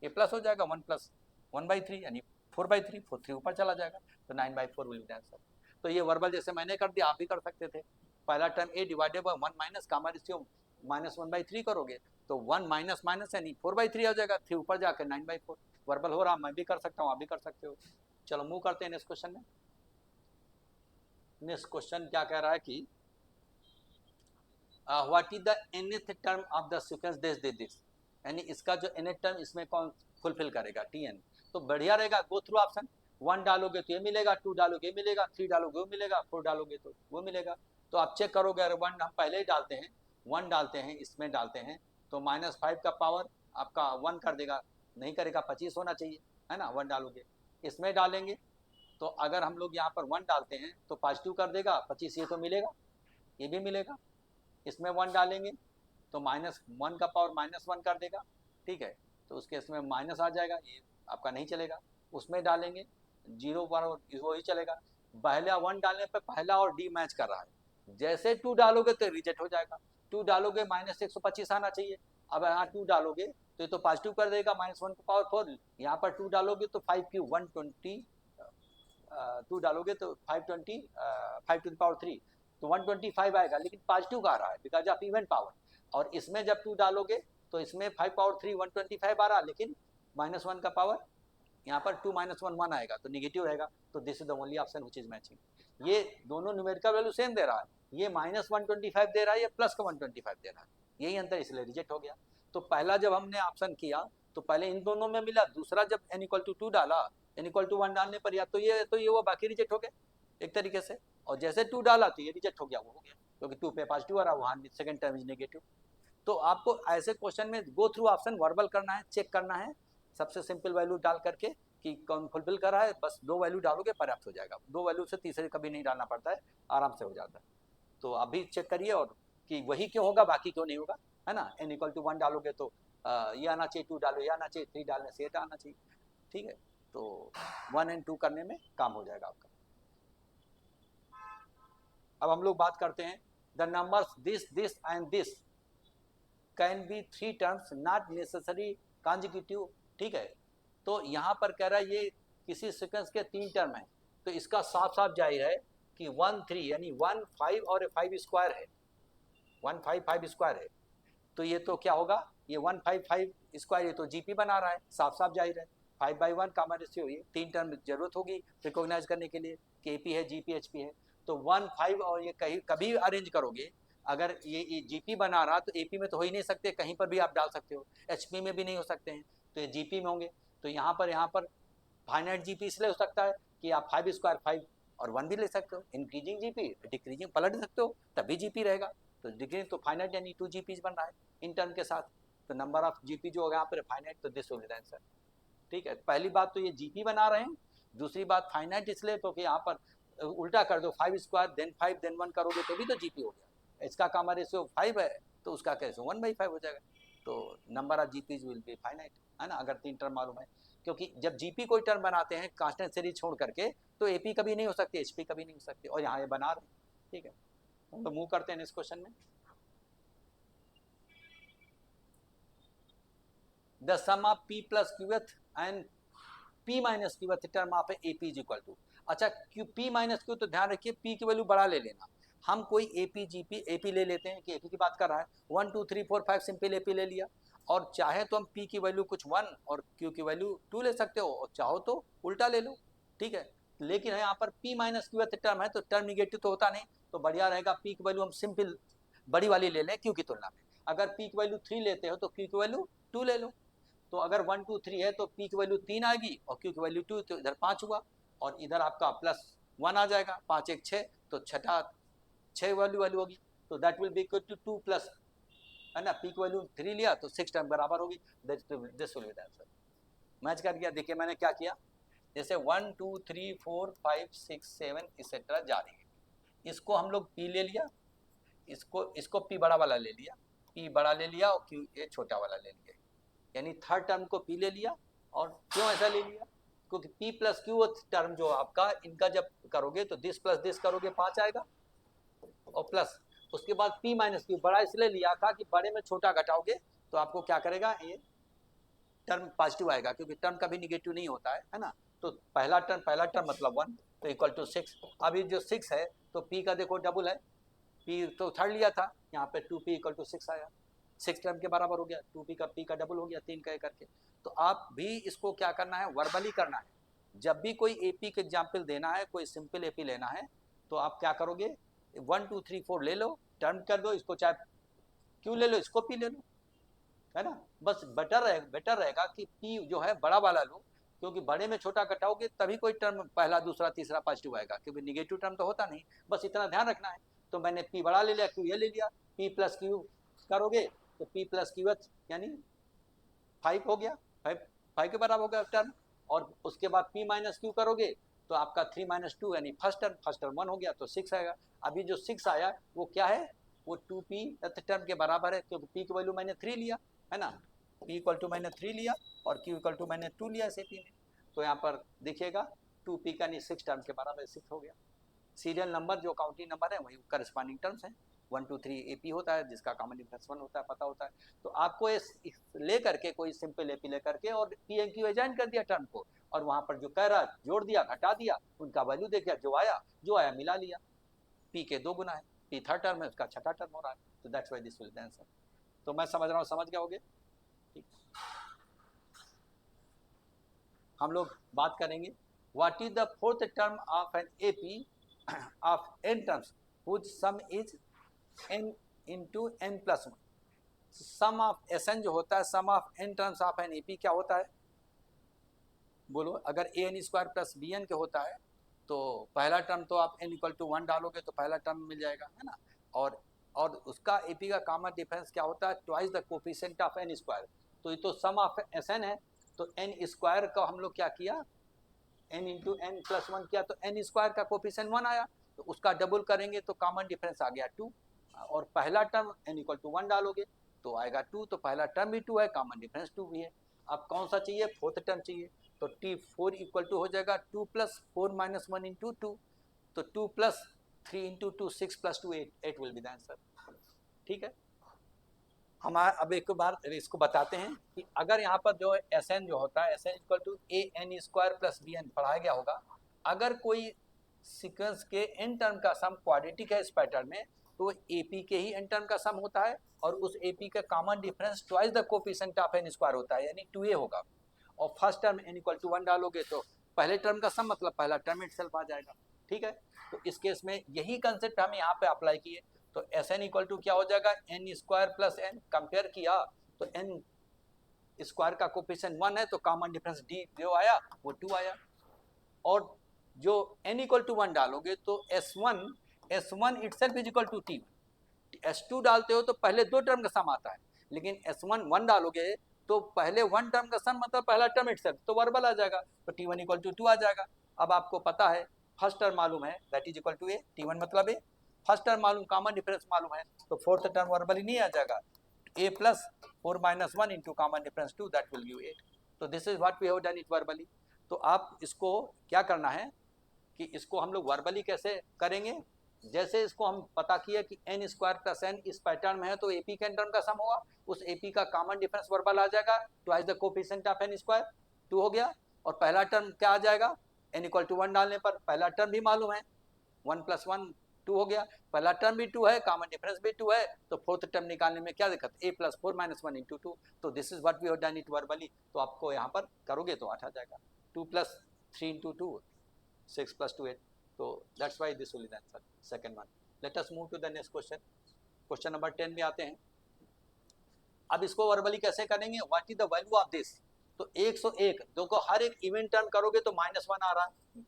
ये प्लस हो जाएगा 1 + 1/3 यानी 4/3, 3 ऊपर चला जाएगा, तो 9/4 विल बी आंसर। तो ये वर्बल जैसे मैंने कर दिया आप भी कर सकते थे। पहला term a divided by 1 minus common ratio -1/3 करोगे तो 1 माइनस माइनस यानी 4/3 आ जाएगा, 3 ऊपर जाकर 9/4 वर्बल हो रहा, मैं भी कर सकता हूँ, आप भी कर सकते हो। चलो मूव करते हैं नेक्स्ट क्वेश्चन में। नेक्स्ट क्वेश्चन क्या कह रहा है कि what is the nth term of the sequence this, यानी इसका जो nth टर्म इसमें कौन फुलफिल करेगा, tn। तो बढ़िया रहेगा, गो थ्रू ऑप्शन, 1 डालोगे तो ये मिलेगा, 2 डालोगे मिलेगा, 3 डालोगे वो मिलेगा, 4 डालोगे तो वो मिलेगा। तो आप चेक करोगे, अगर 1 हम पहले ही डालते हैं, 1 डालते हैं, इसमें डालते हैं तो -5 का पावर आपका 1 कर देगा, नहीं करेगा, 25 होना चाहिए, है ना, 1 डालोगे। इसमें डालेंगे तो अगर हम लोग यहाँ पर 1 डालते हैं तो पॉजिटिव कर देगा 25, ये तो मिलेगा, ये भी मिलेगा। इसमें 1 डालेंगे तो -1 का पावर -1 कर देगा, ठीक है, तो उसके इसमें माइनस आ जाएगा, ये आपका नहीं चलेगा। उसमें डालेंगे 0 पर वही चलेगा। पहला 1 डालने पर पहला और डी मैच कर रहा है, जैसे 2 डालोगे तो रिजेक्ट हो जाएगा, 2 डालोगे -125 आना चाहिए, अब यहाँ 2 डालोगे तो ये तो पॉजिटिव कर देगा, -1 का पावर 4, यहाँ पर 2 डालोगे तो 5 क्यूब 120, 2 डालोगे तो 520, 5 टू द पावर 3, तो 125 आएगा, लेकिन पॉजिटिव का आ रहा है बिकॉज ऑफ इवन पावर। और इसमें जब 2 डालोगे तो इसमें 5 पावर 3 125 आ रहा, लेकिन -1 का पावर यहाँ पर 2 - 1 1 आएगा तो निगेटिव रहेगा। तो this is the only option which is matching. ये दोनों न्यूमेरिकल वैल्यू सेम दे रहा है, ये -125 दे रहा है, ये +125 दे रहा है, यही अंतर, इसलिए रिजेक्ट हो गया। तो पहला जब हमने ऑप्शन किया तो पहले इन दोनों में मिला, दूसरा जब n=2 डाला, n=1 डालने पर या तो ये वो बाकी रिजेक्ट हो गए एक तरीके से, और जैसे 2 डाला तो ये रिजेक्ट हो गया, वो हो गया, क्योंकि 2 पे पॉजिटिव आ रहा, वहाँ सेकंड टर्म इज नेगेटिव। तो आपको ऐसे क्वेश्चन में गो थ्रू ऑप्शन वर्बल करना है, चेक करना है, सबसे सिंपल वैल्यू डाल करके कि कौन फुलफिल कर रहा है, बस 2 वैल्यू डालोगे पर्याप्त हो जाएगा, 2 वैल्यू से तीसरे कभी नहीं डालना पड़ता है, आराम से हो जाता है। तो अभी चेक करिए और कि वही क्यों होगा, बाकी क्यों नहीं होगा, है ना। n=1 डालोगे तो ये आना चाहिए, 2 डालो ये आना चाहिए, 3 डालने से ये आना चाहिए, ठीक है। तो 1 और 2 करने में काम हो जाएगा आपका। अब हम लोग बात करते हैं the numbers this this and this can be 3 terms not necessary consecutive, ठीक है। तो यहाँ पर कह रहा है ये किसी सीक्वेंस के 3 टर्म है, तो इसका साफ साफ जाहिर है कि 1 3 यानी 1 5 और 5 स्क्वायर है, 1 5 5 स्क्वायर है, तो ये तो क्या होगा, ये 1 5 5 स्क्वायर, ये तो जीपी बना रहा है, साफ साफ जाहिर है। 5/1 कामा रेशियो, ये 3 टर्म जरूरत होगी रिकॉग्नाइज करने के लिए कि एपी है, जीपी, एचपी है। तो 1 5 और ये कहीं कभी अरेंज करोगे, अगर ये जीपी बना रहा तो एपी में तो हो ही नहीं सकते, कहीं पर भी आप डाल सकते हो, एचपी में भी नहीं हो सकते हैं, तो ये जीपी में होंगे। तो यहाँ पर फाइनाइट जीपी इसलिए हो सकता है कि आप 5 स्क्वायर 5 और 1 भी ले सकते हो, इंक्रीजिंग जीपी डिक्रीजिंग पलट सकते हो, तभी जीपी रहेगा। तो डिक्रीजिंग तो फाइनाइट यानी 2 जीपीज बन रहा है इन टर्म के साथ, तो नंबर ऑफ जीपी जो होगा यहाँ पर फाइनाइट, तो this will be the answer. ठीक है, पहली बात तो ये जीपी बना रहे हैं, दूसरी बात फाइनाइट इसलिए तो कि यहाँ पर उल्टा कर दो, 5 स्क्वायर देन 5 देन 1 करोगे तो भी तो जीपी हो गया। इसका कॉमन रेशियो 5 है तो उसका कैसे 1/5 हो जाएगा। तो number of GPs will be finite, है ना, अगर 3 टर्म मालूम है। क्योंकि जब जीपी कोई टर्म बनाते हैं कांस्टेंट सीरीज छोड़ करके, तो एपी कभी नहीं हो सकती, एचपी कभी नहीं हो सकती, और यहाँ ये बना रहे हैं। ठीक है, हम लोग मूव करते हैं इस क्वेश्चन में। The sum of P plus qth and P minus qth term of AP is equal to. अच्छा, क्यू पी माइनस क्यू, तो ध्यान रखिए पी की वैल्यू बड़ा ले लेना। हम कोई एपी जीपी एपी ले लेते हैं कि एपी की बात कर रहा है, 1 2 3 4 5 सिंपल एपी ले लिया, और चाहे तो हम पी की वैल्यू कुछ 1 और क्यू की वैल्यू 2 ले सकते हो, और चाहो तो उल्टा ले लो। ठीक है, लेकिन यहाँ पर पी माइनस क्यू टर्म है तो टर्म निगेटिव तो होता नहीं, तो बढ़िया रहेगा पी की वैल्यू हम सिंपल बड़ी वाली ले लें क्यू की तुलना में। अगर पी की वैल्यू 3 लेते हो तो क्यू की वैल्यू 2 ले लो। तो अगर 1 2 3 है तो पी की वैल्यू 3 आएगी और क्यू की वैल्यू 2, तो इधर 5 हुआ, और इधर आपका प्लस 1 आ जाएगा, 5 1 6, तो छठा 6 वैल्यू होगी, तो that will be equal to 2 plus, है ना, पी की वैल्यू 3 लिया तो 6 टर्म बराबर होगी। This will be the answer. Match कर गया। देखिए मैंने क्या किया, जैसे 1 2 3 4 5 6 7 इसेट्रा जा रही है, इसको हम लोग पी ले लिया, इसको पी बड़ा वाला ले लिया, पी बड़ा ले लिया और क्यू ए छोटा वाला ले लिया, यानी थर्ड टर्म को पी ले लिया। और क्यों ऐसा ले लिया, क्योंकि पी प्लस क्यू टर्म जो आपका इनका जब करोगे तो दिस प्लस दिस करोगे 5 आएगा, और प्लस उसके बाद पी माइनस क्यू बड़ा इसलिए लिया था कि बड़े में छोटा घटाओगे तो आपको क्या करेगा, ये टर्म पॉजिटिव आएगा, क्योंकि टर्म कभी निगेटिव नहीं होता है ना। तो पहला टर्म मतलब 1 तो इक्वल टू 6। अभी जो 6 है तो पी का देखो डबल है, पी तो थर्ड लिया था, यहाँ पे 2p इक्वल टू 6 आया, 6 टर्म के बराबर हो गया, 2p का p का डबल हो गया 3 का करके। तो आप भी इसको क्या करना है, वर्बली करना है। जब भी कोई एपी के एग्जाम्पल देना है, कोई सिंपल एपी लेना है, तो आप क्या करोगे, 1 2 3 4 ले लो, टर्म कर दो, इसको चाहे क्यू ले लो, इसको पी ले लो, है ना। बस बेटर रहेगा कि पी जो है बड़ा वाला लो, क्योंकि बड़े में छोटा घटाओगे तभी कोई टर्म पहला दूसरा तीसरा पॉजिटिव आएगा, क्योंकि निगेटिव टर्म तो होता नहीं। बस इतना ध्यान रखना है। तो मैंने पी बड़ा ले लिया, क्यू ये ले लिया, पी प्लस क्यू करोगे तो पी प्लस क्यू एच यानी 5 हो गया, 5 के बराबर हो गया टर्म। और उसके बाद पी माइनस क्यू करोगे तो आपका 3 माइनस 2 यानी फर्स्ट टर्म 1 हो गया, तो 6 आएगा। अभी जो 6 आया वो क्या है, वो 2p टर्म के बराबर है, क्योंकि p की वैल्यू मैंने 3 लिया, है ना, p इक्वल टू मैंने 3 लिया और q इक्वल टू मैंने 2 लिया इसे p में। तो यहाँ पर देखिएगा 2p का नहीं 6 टर्म के बराबर 6 हो गया। सीरियल नंबर जो काउंटिंग नंबर है वही करस्पॉन्डिंग टर्म्स हैं। 1 2 3 AP होता है जिसका कॉमन डिफरेंस 1 होता है, पता होता है। तो आपको इस ले करके कोई सिंपल AP ले करके और P and Q अजाइन कर दिया टर्म को, और वहाँ पर जो कह रहा जोड़ दिया घटा दिया, उनका वैल्यू देखा, जो आया मिला लिया। P के 2 गुना है, P थर्ड टर्म है, उसका छठा टर्म हो रहा है, तो that's why this will B answer. तो मैं समझ रहा हूँ, समझ गए होगे। ठीक, हम लोग बात करेंगे what is the fourth term of an AP of n terms which sum is n into n plus 1। Sum of Sn जो होता है, sum of n terms of an AP क्या होता है, बोलो। अगर an स्क्वायर प्लस bn के होता है तो पहला टर्म तो आप n इक्वल टू 1 डालोगे तो पहला टर्म मिल जाएगा, है ना। और उसका एपी का कॉमन डिफरेंस क्या होता है, twice the coefficient of n square. तो ये तो सम ऑफ Sn है, तो n स्क्वायर का हम लोग क्या किया, n इंटू n प्लस 1 किया, तो n स्क्वायर का कोफिशिएंट 1 आया, तो उसका डबल करेंगे तो कॉमन डिफरेंस आ गया 2, और पहला टर्म n इक्वल टू 1 डालोगे तो आएगा 2, तो पहला टर्म भी 2 है, कॉमन डिफरेंस 2 भी है। अब कौन सा चाहिए, फोर्थ टर्म चाहिए, तो t4 इक्वल टू हो जाएगा 2 प्लस 4 माइनस 1 इंटू 2, तो 2 plus 3 into 2 6 plus 2 8 will be the answer. ठीक है, हम अब एक बार इसको बताते हैं कि अगर यहाँ पर जो Sn जो होता है, Sn equal to an square plus bn पढ़ाया गया होगा। अगर कोई सीक्वेंस के n टर्म का सम क्वाड्रेटिक है इस पैटर्न में, तो AP के ही n टर्म का सम होता है, और उस AP का common difference twice the coefficient of n square होता है, यानी 2a होगा। और first term n equal to 1 डालोगे तो पहले टर्म का सम मतलब पहला टर्म इटसेल्फ आ जाएगा। ठीक है, तो इस केस में यही कंसेप्ट हम यहाँ पे अप्लाई किए, तो Sn इक्वल टू क्या हो जाएगा, n square plus n, compare किया तो n स्क्वायर का कोफिशिएंट 1 है, तो कॉमन डिफरेंस d जो आया वो 2 आया। और जो n इक्वल टू 1 डालोगे तो S1 itself is equal to T1। S2 डालते हो तो पहले दो टर्म का सम आता है, लेकिन S1 1 डालोगे तो पहले वन टर्म का सम मतलब पहला टर्म इटसेल्फ तो वर्बल आ जाएगा, तो T1 इक्वल टू 2 आ जाएगा। अब आपको पता है फर्स्ट टर्म मालूम है that is equal to a, T1 मतलब ए, फर्स्ट टर्म मालूम, कॉमन डिफरेंस मालूम है, तो फोर्थ टर्म वर्बल ही नहीं आ जाएगा, a plus 4 minus 1 into common difference 2 that will give 8। तो this is what we have done it verbally. तो आप इसको क्या करना है कि इसको हम लोग वर्बली कैसे करेंगे, जैसे इसको हम पता किया कि एन स्क्वायर प्लस एन इस पैटर्न में है तो एपी के एन टर्म का सम होगा, उस एपी का कॉमन डिफरेंस वर्बल आ जाएगा, twice the coefficient of n square 2 हो गया, और पहला टर्म क्या आ जाएगा, एन इक्वल टू 1 डालने पर पहला टर्म भी मालूम है 1 प्लस 1 2 हो गया, पहला टर्म भी 2 है, कॉमन डिफरेंस भी 2 है, तो फोर्थ टर्म निकालने में क्या दिक्कत, a प्लस 4 माइनस 1 इंटू 2। तो this is what we have done it verbally. तो आपको यहाँ पर करोगे तो 8 आ जाएगा, 2 प्लस 3 इंटू 2 6 प्लस 2 8। तो that's why this will be the answer second one. Let us move to the next question, question number 10 में आते हैं। अब इसको वर्बली कैसे करेंगे, what is the value of this, तो 101 देखो हर एक इवेंट टर्म करोगे तो -1 आ रहा है,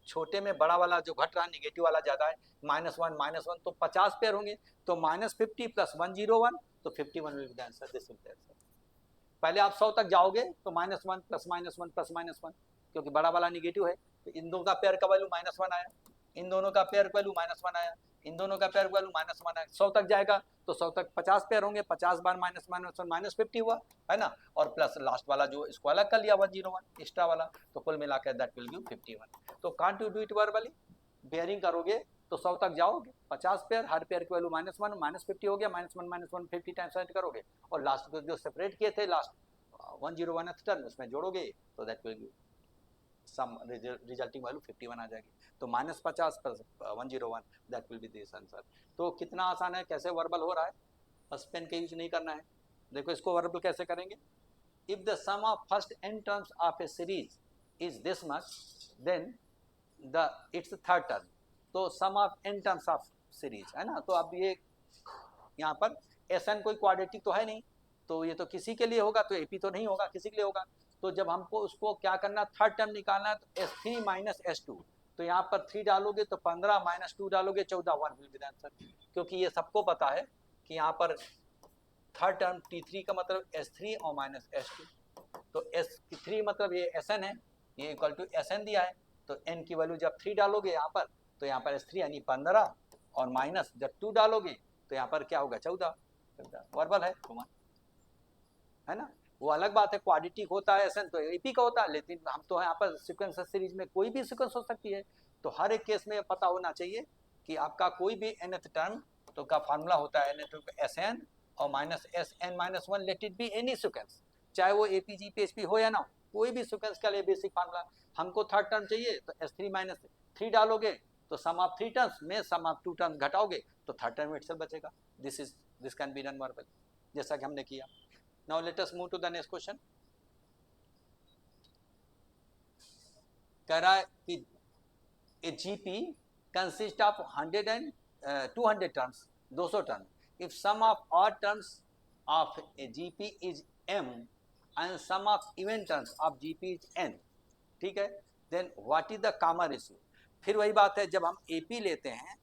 छोटे में बड़ा वाला जो घट रहा है निगेटिव वाला ज्यादा है, -1 तो 50 पेयर होंगे, तो -50 प्लस 101 तो 51 will be the answer, this will be the answer. पहले आप 100 तक जाओगे तो -1 प्लस -1 प्लस -1, क्योंकि बड़ा वाला निगेटिव है, तो इन दोनों का पेयर का वैल्यू -1 आया, इन दोनों का पेयर वैल्यू -1 आया, इन दोनों का पेयर वैल्यू -1 आया, 100 तक जाएगा तो 100 तक 50 पेयर होंगे, 50 बार -1 -50 हुआ है ना, और प्लस लास्ट वाला जो इसको अलग कर लिया 101 एक्स्ट्रा वाला, तो कुल मिलाकर दैट विल गिव 51। तो can't you do it verbally, bearing करोगे तो 100 तक जाओगे, 50 पेयर, हर पेयर की वैल्यू -1 -50 हो गया, -1 50 टाइम्स ऐड करोगे, और लास्ट को जो सेपरेट किए थे लास्ट 101th टर्म उसमें जोड़ोगे तो that will give some resulting value 51 आ जाएगी। तो -50 plus 101 that will be this answer. तो कितना आसान है, कैसे वर्बल हो रहा है, बस पेन का यूज नहीं करना है। देखो इसको वर्बल कैसे करेंगे, if the sum of first n terms of a series is this much then the its third term, तो sum of n terms of series है ना, तो अब ये यहाँ पर Sn कोई क्वाड्रेटिक तो है नहीं, तो ये तो किसी के लिए होगा, तो AP तो नहीं होगा, किसी के लिए होगा, तो जब हमको उसको क्या करना, थर्ड टर्म निकालना है, तो S3 माइनस S2, तो यहाँ पर 3 डालोगे तो 15 माइनस 2 डालोगे 14, 1 विल बी द आंसर, क्योंकि ये सबको पता है कि यहाँ पर थर्ड टर्म T3 का मतलब S3 और माइनस S2, तो S3 मतलब ये Sn है, ये इक्वल टू Sn दिया है, तो n की वैल्यू जब 3 डालोगे यहाँ पर, तो यहाँ पर S3 यानी 15, और माइनस जब 2 डालोगे तो यहाँ पर क्या होगा 14, वर्बल है है ना। वो अलग बात है क्वाड्रेटिक होता है Sn तो AP का होता है, लेकिन हम तो यहाँ पर सीक्वेंस सीरीज में कोई भी सीक्वेंस हो सकती है, तो हर एक केस में पता होना चाहिए कि आपका कोई भी nth टर्म तो का फार्मूला होता है Sn और minus Sn-1 let it be any sequence, चाहे वो APG PHP हो या ना, कोई भी सीक्वेंस का लिए बेसिक फार्मूला। हमको थर्ड टर्म चाहिए तो S3 माइनस 3 डालोगे तो सम ऑफ 3 टर्म्स में सम ऑफ 2 टर्म्स घटाओगे तो थर्ड टर्म इटसेल्फ बचेगा। This can be done verbal, जैसा कि हमने किया। Now let us move to the next question। कह रहा है कि a GP consist of 100 and 200 terms, 200 terms, if sum of odd terms of a GP is m and sum of even terms of GP is n, ठीक है, then what is the common ratio। फिर वही बात है, जब हम AP लेते हैं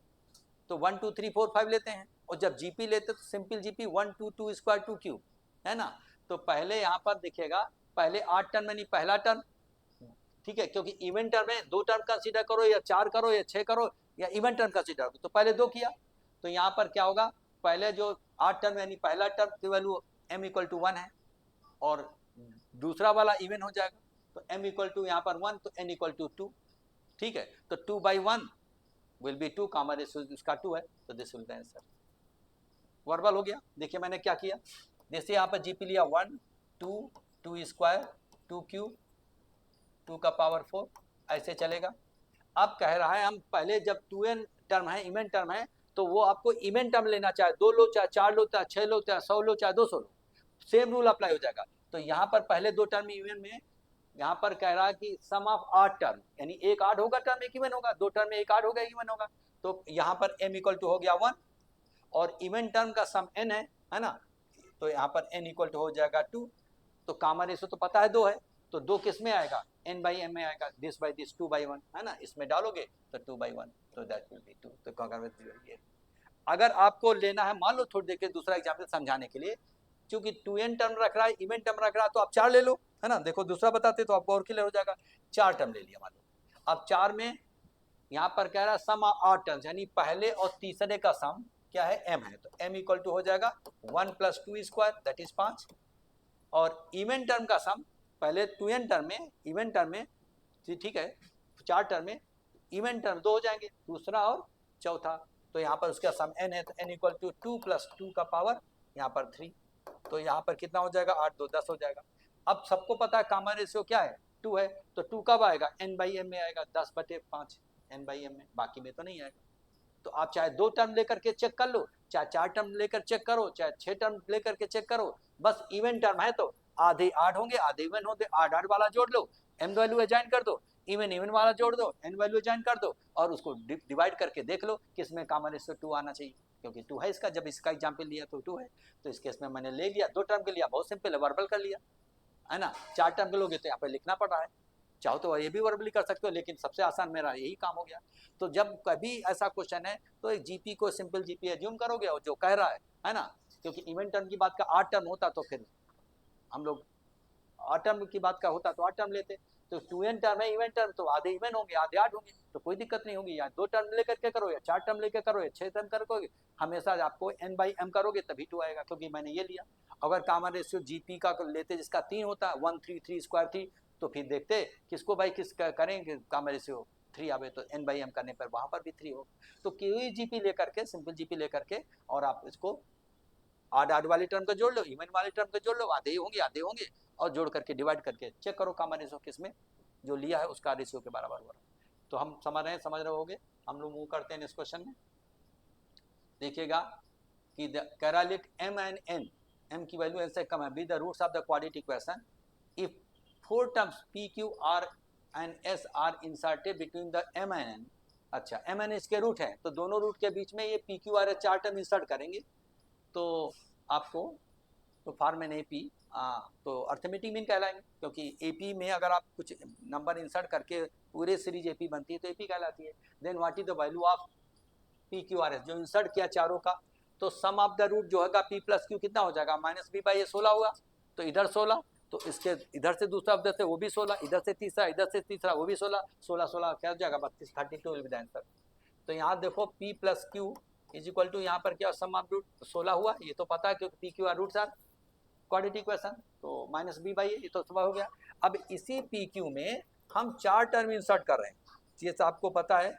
तो 1 2 3 4 5 लेते हैं, और जब GP लेते हैं तो सिंपल GP 1 2 2 स्क्वायर 2 क्यूब है ना। तो पहले यहाँ पर देखिएगा, पहले 8 टर्म यानी पहला टर्म, ठीक है, क्योंकि इवेंट टर्म में 2 टर्म कंसीडर करो या 4 करो या 6 करो या इवेंट टर्म कंसीडर करो, तो पहले 2 किया, तो यहाँ पर क्या होगा, पहले जो 8 टर्म यानी पहला टर्म की वैल्यू m इक्वल टू 1 है, और दूसरा वाला इवेंट हो जाएगा तो m इक्वल टू यहाँ पर 1 तो n इक्वल टू 2, ठीक है, तो 2/1 विल बी 2, कॉमन रेशियो इसका 2 है, तो this will B answer. Verbal हो गया। देखिए मैंने क्या किया, जैसे यहाँ पर GP लिया 1 2 2 स्क्वायर 2 क्यूब 2 का पावर 4, ऐसे चलेगा। अब कह रहा है हम पहले जब 2n टर्म है, इवेंट टर्म है, तो वो आपको इवेंट टर्म लेना, चाहे 2 लो चाहे 4 लो चाहे 6 लो चाहे 100 लो चाहे 200 लो, सेम रूल अप्लाई हो जाएगा। तो यहाँ पर पहले 2 टर्म इवेंट में, यहाँ पर कह रहा है कि सम ऑफ 8 टर्म, यानी एक 8 होगा टर्म एक इवेंट होगा, 2 टर्म में एक 8 होगा एक इवेंट होगा, तो यहाँ पर m इक्वल टू हो गया 1, और इवेंट टर्म का सम n है ना, तो यहाँ पर n इक्वल टू हो जाएगा 2, तो कॉमन रेशियो तो पता है 2 है, तो 2 किस में आएगा, n/m में आएगा, दिस बाई दिस 2/1 है ना, इसमें डालोगे तो 2/1, तो दैट विल बी 2। तो कॉन्ग्रुएंट ये। अगर आपको लेना है, मान लो थोड़ी देर के दूसरा एग्जाम्पल समझाने के लिए, क्योंकि 2n टर्म रख रहा है, इवन टर्म रख रहा है, तो आप 4 ले लो, है ना। देखो दूसरा बताते तो आपको और क्लियर हो जाएगा। 4 टर्म ले लिया मान लो। अब 4 में यहाँ पर कह रहा है सम ऑफ टर्म्स, यानी पहले और तीसरे का सम क्या है, m है, तो m इक्वल टू हो जाएगा 1 + 2 स्क्वायर दैट इज 5। और इवन टर्म का सम पहले 2n टर्म में, इवन टर्म में, ठीक है, 4 टर्म में इवन टर्म 2 हो जाएंगे, दूसरा और चौथा, तो यहाँ पर उसका सम n है, तो n इक्वल टू 2 + 2 का पावर यहाँ पर 3, तो यहाँ पर कितना हो जाएगा, 8 2 10 हो जाएगा। अब सबको पता है कॉमन रेशियो क्या है, 2 है, तो 2 कब आएगा, n/m में आएगा, 10/5 n/m में, बाकी में तो नहीं आएगा। तो आप चाहे 2 टर्म लेकर के चेक कर लो, चाहे 4 टर्म लेकर चेक करो, चाहे 6 टर्म लेकर के चेक करो, बस इवन टर्म है तो आधे 8 होंगे, आधे इवन होंगे, 8 8 वाला जोड़ लो, m वैल्यू अजाइन कर दो, इवन इवन वाला जोड़ दो, n वैल्यू अजाइन कर दो, और उसको डिवाइड करके देख लो किसमें कॉमन रेशियो 2 आना चाहिए, क्योंकि 2 है इसका, जब इसका एग्जाम्पल लिया तो 2 है, तो इस केस में मैंने ले लिया, 2 टर्म के लिया, बहुत सिंपल है, वर्बल कर लिया, है ना। 4 टर्म के लोगे तो यहाँ पे लिखना पड़ रहा है, चाहो तो ये भी वर्बली कर सकते हो, लेकिन सबसे आसान मेरा यही काम हो गया। तो जब कभी ऐसा क्वेश्चन है तो एक जीपी को सिंपल जीपी एज्यूम करोगे, और जो कह रहा है ना, क्योंकि इवन टर्म की बात का 8 टर्म होता तो फिर हम लोग 8 टर्म की बात का होता तो 8 टर्म लेते, तो 2n टर्म है इवन टर्म, तो आधे इवन होंगे, आधे 8 होंगे, तो कोई दिक्कत नहीं होगी, या 2 टर्म लेकर के करो, या 4 टर्म लेकर करो, या 6 टर्म करोगे, हमेशा आपको n/m करोगे तभी 2 आएगा, क्योंकि मैंने ये लिया। अगर कॉमन रेशियो जीपी का लेते जिसका 3 होता है, 1 3 3 स्क्वायर 3, तो फिर देखते किसको भाई किस करेंगे कॉमन रेशियो 3 आवे, तो n/m करने पर वहां पर भी 3 हो, तो कोई जीपी लेकर के, सिंपल जीपी लेकर के, और आप इसको 8 8 वाली टर्म को जोड़ लो, इवन वाली टर्म को जोड़ लो, आधे होंगे, और जोड़ करके डिवाइड करके चेक करो कॉमन रेशियो किसमें जो लिया है उसका रेशियो के बराबर हो रहा है। तो हम समझ रहे होगे। हम लोग मूव करते हैं इस क्वेश्चन में। देखिएगा कि कह रहा लिख m एंड n, m की वैल्यू n से कम है, be the roots of the quadratic equation if 4 terms p q r and s are inserted between the m and n। अच्छा, m n इसके रूट है, तो दोनों रूट के बीच में ये p q r s 4 term insert करेंगे, तो आपको तो फॉर्म एन एपी तो अर्थमेटिक मीन कहलाएंगे, क्योंकि एपी में अगर आप कुछ नंबर इंसर्ट करके पूरे सीरीज एपी बनती है तो एपी कहलाती है। Then what is the value of P Q R S, जो इंसर्ट किया चारों का, तो सम ऑफ द रूट जो होगा पी प्लस क्यू कितना हो जाएगा, -b/a 16 होगा, तो इधर 16, तो इसके इधर से दूसरा उधर से वो भी 16, इधर से तीसरा वो भी 16, 16 16 क्या हो जाएगा 32, 32 विल बी द आंसर। तो यहाँ देखो p plus Q is equal to, यहाँ पर क्या सम ऑफ रूट 16 हुआ, ये तो पता है क्योंकि P Q are roots are quadratic equation, तो -b/a ये तो सुबह हो गया। अब इसी पी क्यू में हम 4 टर्म इंसर्ट कर रहे हैं, ये आपको पता है,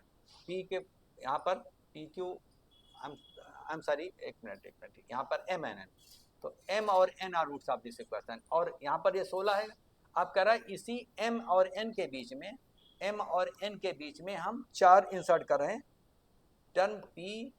पी के यहाँ पर P Q, I am sorry, एक मिनट, यहाँ पर m एन n, तो m और n are roots of this equation, और यहाँ पर ये 16 है। आप कह रहा है इसी m और n के बीच में, m और n के बीच में हम 4 इंसर्ट कर रहे हैं, टर्म p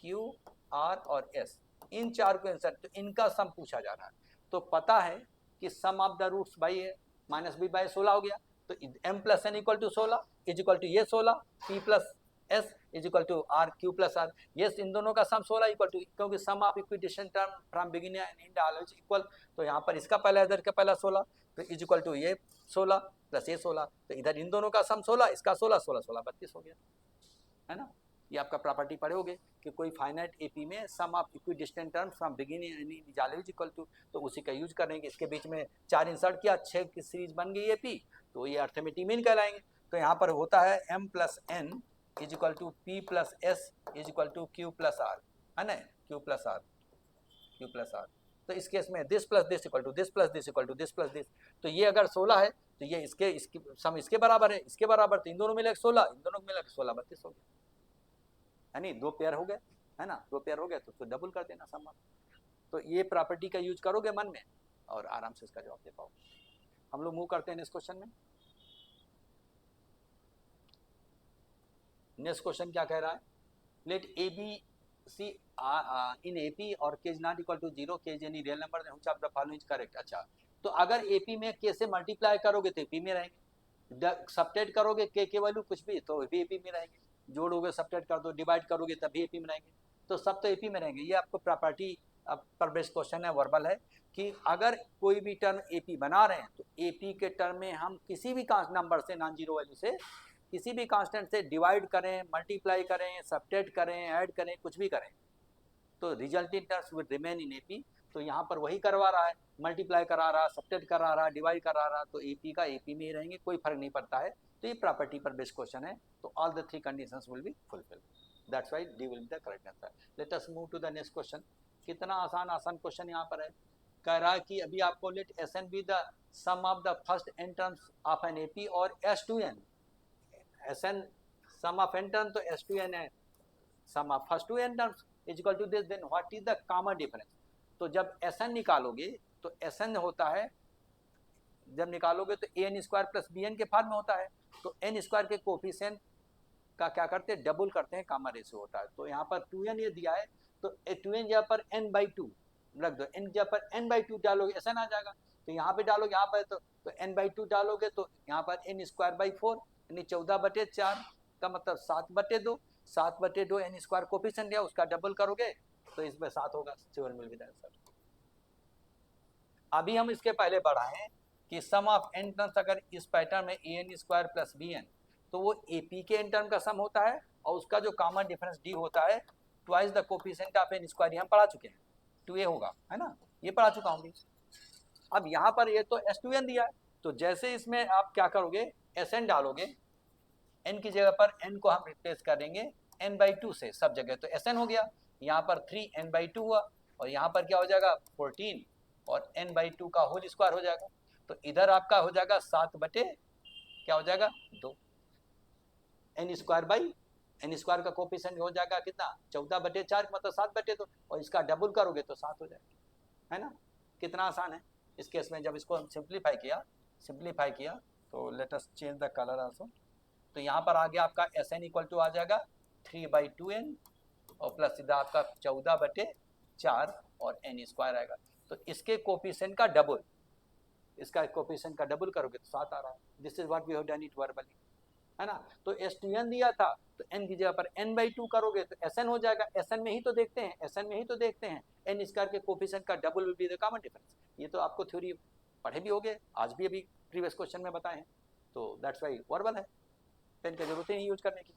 q r और s, इन 4 को इंसर्ट, तो इनका सम पूछा जा रहा है, तो पता है कि सम ऑफ द रूट्स भाई है -b/a 16 हो गया, तो m + n = 16 is equal to ये 16, p + s is equal to r q + r, ये इन दोनों का सम 16 इक्वल टू, क्योंकि sum of equidistant term from beginning and end always equal, तो यहाँ पर इसका पहला इधर का पहला 16, तो इज इक्वल टू ये 16 + ये 16, तो इधर इन दोनों का सम 16, इसका 16 16 16 32 हो गया, है ना। ये आपका प्रॉपर्टी पढ़ोगे कि कोई फाइनाइट एपी में sum of equidistant terms from beginning and end is always equal to, तो उसी का यूज करेंगे, इसके बीच में 4 इंसर्ट किया, 6 की सीरीज बन गई एपी, तो ये अर्थमेटिक मीन कहलाएंगे। तो यहाँ पर होता है m + n is equal to p + s is equal to q + r, है ना, q + r, तो इस केस में this plus this equal to this plus this equal to this plus this, तो ये अगर 16 है तो ये इसके सम इसके बराबर है, इसके बराबर, तो इन दोनों मिला 16, इन दोनों मिला 16 32 हो गया, है नहीं, 2 पेयर हो गए, है ना, 2 पेयर हो गए तो उसको डबल कर देना सम। तो ये प्रॉपर्टी का यूज करोगे मन में और आराम से इसका जवाब दे पाओगे। हम लोग मूव करते हैं नेक्स्ट क्वेश्चन में। नेक्स्ट क्वेश्चन क्या कह रहा है, let A B C in AP और k is not equal to 0, k is any real number then which of the following is correct. अच्छा, तो अगर एपी में k से मल्टीप्लाई करोगे तो एपी में रहेंगे, सब्ट्रैक्ट करोगे k के वैल्यू कुछ भी तो भी एपी में रहेंगे, जोड़ोगे सब्ट्रैक्ट कर दो डिवाइड करोगे तभी एपी में रहेंगे, तो सब तो एपी में रहेंगे। ये आपको प्रॉपर्टी पर बेस्ड क्वेश्चन है, वर्बल है, कि अगर कोई भी टर्म एपी बना रहे हैं तो एपी के टर्म में हम किसी भी नंबर से, नॉन जीरो वैल्यू से, किसी भी कांस्टेंट से डिवाइड करें, मल्टीप्लाई करें, सब्ट्रैक्ट करें, ऐड करें, कुछ भी करें, तो resulting terms will remain in AP. तो यहाँ पर वही करवा रहा है, मल्टीप्लाई करा रहा, सब्ट्रैक्ट करा रहा, डिवाइड करा रहा, तो एपी का एपी में ही रहेंगे, कोई फर्क नहीं पड़ता है। तो ये प्रॉपर्टी पर बेस्ड क्वेश्चन है, तो all the 3 conditions will be fulfilled, that's why D will be the correct answer. Let us move to the next question. कितना आसान क्वेश्चन यहाँ पर है। कह रहा है कि अभी आपको let S N be the sum of the first N terms of an AP और S two N. S N sum of N term तो एस टू एन है, sum of first two N terms is equal to this, then what is the common difference. तो जब एस एन निकालोगे तो एस एन होता है, जब निकालोगे तो A N square plus B N के फॉर्म में होता है। तो एन स्क्वायर के कोफिशिएंट का क्या करते हैं, डबल करते हैं, कॉमन रेशियो होता है। तो यहाँ पर 2n ये दिया है, तो 2n जगह पर n/2 रख दो, n जगह पर n/2 डालोगे ऐसा ना आ जाएगा। तो यहाँ पे डालोगे, यहाँ पर तो n/2 डालोगे तो यहाँ पर n स्क्वायर बाई 4 यानी 14/4 का मतलब 7/2, 7/2 n स्क्वायर कोफिशिएंट दिया, उसका डबल करोगे तो इसमें 7 होगा। मिल गया आंसर। अभी हम इसके पहले बढ़ाएं कि सम ऑफ एन टर्म्स अगर इस पैटर्न में A N square plus B N, तो वो ए पी के एन टर्म का सम होता है और उसका जो कॉमन डिफरेंस डी होता है twice the coefficient of n square. हम पढ़ा चुके हैं, 2a होगा, है ना, ये पढ़ा चुका हूँ। अब यहाँ पर ये तो s2n दिया है, तो जैसे इसमें आप क्या करोगे, एस एन डालोगे, n की जगह पर n को हम रिप्लेस करेंगे n/2 से सब जगह, तो एस एन हो गया। यहाँ पर 3n/2 हुआ और यहाँ पर क्या हो जाएगा 14 और n/2 का होल स्क्वायर हो जाएगा। तो इधर आपका हो जाएगा 7 बटे क्या हो जाएगा 2, n square by n square का कोफिशिएंट हो जाएगा कितना 14/4 मतलब 7/2, और इसका डबल करोगे तो 7 हो जाएगा, है ना। कितना आसान है इस केस में। जब इसको हम सिंप्लीफाई किया तो let us change the colour also. तो यहाँ पर आ गया आपका एस एन इक्वल टू आ जाएगा 3/2n और प्लस सीधा आपका 14/4 और n स्क्वायर आएगा। तो इसके कोफिशिएंट का डबल, इसका कोफिशिएंट का डबल करोगे तो 7 आ रहा है। This is what we have done it verbally, है ना। तो S2n दिया था तो n की जगह पर n/2 करोगे तो Sn हो जाएगा। Sn में ही तो देखते हैं n स्क्वायर के कोफिशिएंट का double will be the common difference. ये तो आपको थ्योरी पढ़े भी होगे, आज भी अभी प्रीवियस क्वेश्चन में बताए हैं, तो दैट्स वाई वर्बल है, पेन की जरूरत ही नहीं यूज करने की।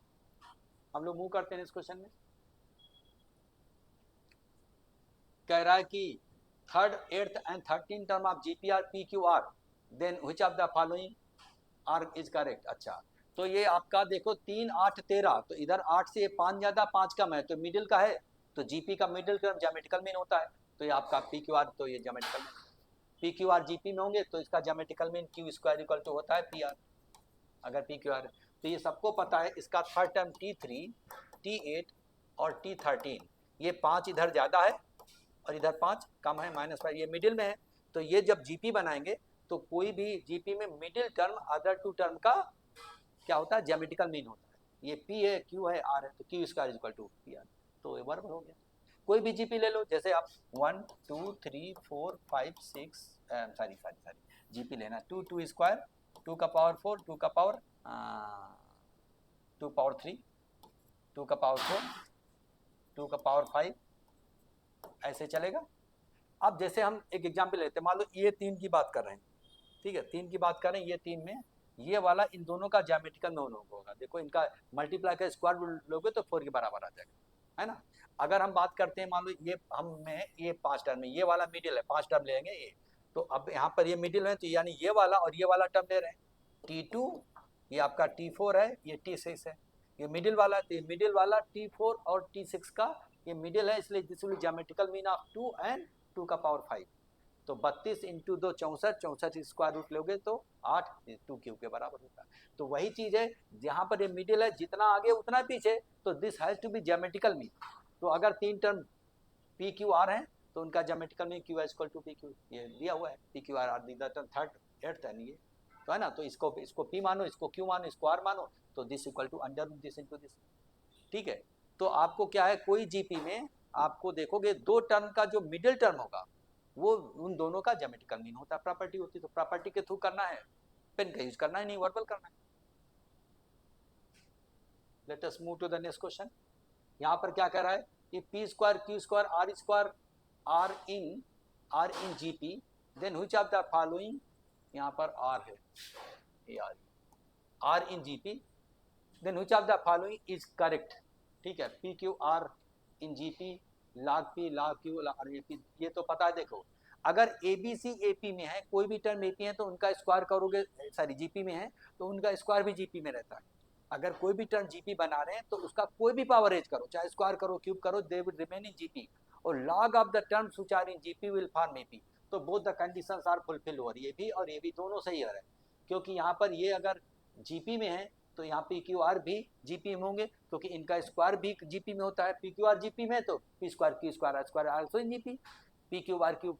हम लोग मूव करते हैं इस क्वेश्चन में। कह रहा है कि 3rd, 8th and 13th term of GPR PQR, then which of the following are is correct. अच्छा, तो ये आपका देखो 3, 8, 13, तो इधर 8 से 5 ज्यादा 5 कम है, तो मिडिल का है, तो जीपी का मिडिल टर्म ज्योमेट्रिकल मीन होता है। तो ये आपका PQR, तो ये ज्योमेट्रिकल मीन, PQR जीपी में होंगे तो इसका geometrical mean Q square equal to होता है PR अगर PQR है। तो ये सबको पता है। इसका थर्ड टर्म T3, T8 और T13, ये 5 इधर ज्यादा है और इधर 5 कम है, -5, ये मिडिल में है। तो ये जब जीपी बनाएंगे तो कोई भी जीपी में middle term other two term का क्या होता है, ज्योमेट्रिकल मीन होता है। ये P है, Q है, R है, तो Q square equal to PR, तो ये वर्ब हो गया। कोई भी जीपी ले लो, जैसे आप 1, 2, 3, 4, 5, 6 सॉरी जीपी लेना 2, 2 स्क्वायर, 2 का पावर 4, 2 का पावर 3, 2 का पावर 4, 2 का पावर 5, ऐसे चलेगा। अब जैसे हम एक एग्जाम्पल लेते हैं, मान लो ये 3 की बात कर रहे हैं, ठीक है, 3 की बात कर रहे हैं, ये 3 में ये वाला इन दोनों का ज्योमेट्रिकल मीन होगा। देखो इनका मल्टीप्लाई का स्क्वायर लोगे तो 4 के बराबर आ जाएगा, है ना। अगर हम बात करते हैं, मान लो ये हम में ये 5 टर्म में, ये वाला मिडिल है, 5 टर्म लेंगे ये, तो अब यहाँ पर ये मिडिल है, तो यानी ये वाला और ये वाला टर्म ले रहे हैं। T2 ये आपका T4 है, ये T6 है, ये मिडिल वाला, तो ये मिडिल वाला T4 और T6 का ये मिडिल है, इसलिए this will geometrical mean of 2 and 2 का पावर 5। तो 32 इंटू 2 64, 64 स्क्वायर रूट लोगे तो 8, 2 क्यूब के बराबर होता है। तो वही चीज है, जहां पर ये मिडिल है, जितना आगे उतना पीछे, तो this has to be geometrical mean. तो अगर 3 टर्म पी क्यू आर है तो उनका geometrical mean Q equal to P Q, ये दिया हुआ है, P Q are term 3rd, 8th है ये, तो है ना। तो इसको पी मानो, इसको क्यू मानो, इसको आर मानो, तो this equal to under this into this, ठीक है। तो आपको क्या है, कोई जीपी में आपको देखोगे 2 टर्म का जो मिडिल टर्म होगा वो उन दोनों का ज्योमेट्रिकल मीन होता है, प्रॉपर्टी होती है। तो प्रॉपर्टी के थ्रू करना है, पेन का यूज करना है नहीं, वर्बल करना है। Let us move to the next question. यहाँ पर क्या कह रहा है कि P square, Q square, R square are in GP, then which of the following, यहाँ पर R है, ये R in GP, then which of the following is correct, ठीक है। PQR in GP log p log q log ap, ये तो पता है। देखो अगर ABC AP में है, कोई भी टर्म AP है तो उनका स्क्वायर करोगे, सॉरी GP में है तो उनका स्क्वायर भी GP में रहता है। अगर कोई भी टर्म GP बना रहे हैं तो उसका कोई भी पावर एज करो, चाहे स्क्वायर करो क्यूब करो, they will remain in GP, और log of the terms which are in GP will form AP। तो both the conditions are fulfil हो रही है, भी और ये भी दोनों सही हो रहा है, क्योंकि यहाँ पर ये अगर GP में है तो यहाँ PQR भी GP में होंगे, क्योंकि इनका स्क्वायर भी GP में होता है। PQR GP में तो P square Q square R square also in GP, P cube R cube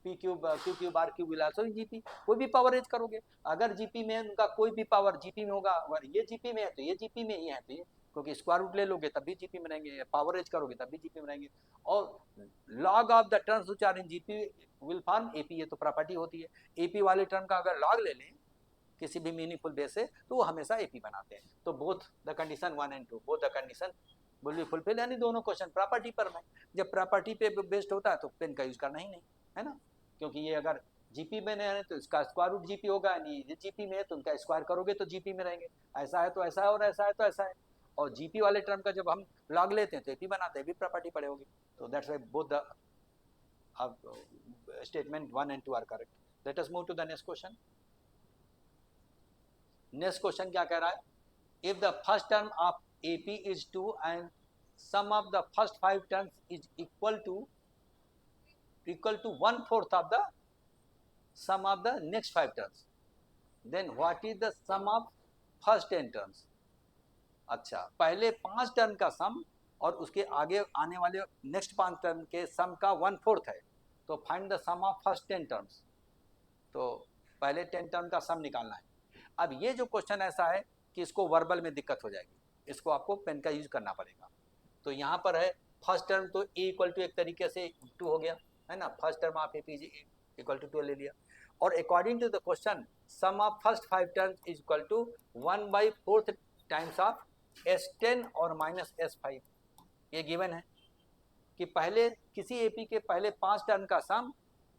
P cube Q cube R cube will also in GP। कोई भी पावर एज करोगे, अगर GP में है उनका कोई भी पावर GP में होगा, अगर ये GP में है तो ये GP में ही है, तो ये क्योंकि स्क्वायर रूट ले लोगे तब भी GP में रहेंगे, पावर एज करोगे तब भी GP में रहेंगे, और log of the terms which are in GP will form AP, ये तो प्रॉपर्टी होती है। AP वाले टर्म का अगर लॉग ले लें किसी भी मीनिंगफुल बेस से तो वो हमेशा AP बनाते हैं। तो both the condition 1 and 2, both the condition will be fulfil, यानी दोनों क्वेश्चन प्रॉपर्टी पर में। जब प्रॉपर्टी पे बेस्ड होता है तो पेन का यूज करना ही नहीं है ना, क्योंकि ये अगर GP में है तो इसका स्क्वायर रूट GP होगा, यानी ये GP में है तो उनका स्क्वायर करोगे तो GP में रहेंगे, ऐसा है तो ऐसा है और ऐसा है तो ऐसा है। और GP वाले टर्म का जब हम लॉग लेते हैं तो AP बनाते हैं, भी प्रॉपर्टी पड़े होगी। तो that's why both the statement 1 and 2 are correct. Let us move to the next question. Next question क्या कह रहा है, if the first term of AP is 2 and sum of the first 5 terms is equal to 1/4 of the sum of the next 5 terms, then what is the sum of first 10 terms? अच्छा, पहले 5 टर्म का सम और उसके आगे आने वाले नेक्स्ट 5 टर्म के सम का 1/4 है, तो find the sum of first 10 terms. तो पहले 10 टर्म का सम निकालना है। अब ये जो क्वेश्चन ऐसा है कि इसको वर्बल में दिक्कत हो जाएगी, इसको आपको पेन का यूज करना पड़ेगा। तो यहाँ पर है फर्स्ट टर्म, तो A इक्वल टू एक तरीके से 2 हो गया है ना, first term of AP equal to 2 ले लिया, और according to the question sum of first 5 terms is equal to 1/4 times of S10 और माइनस S5। ये गिवन है कि पहले किसी AP के पहले 5 टर्म का सम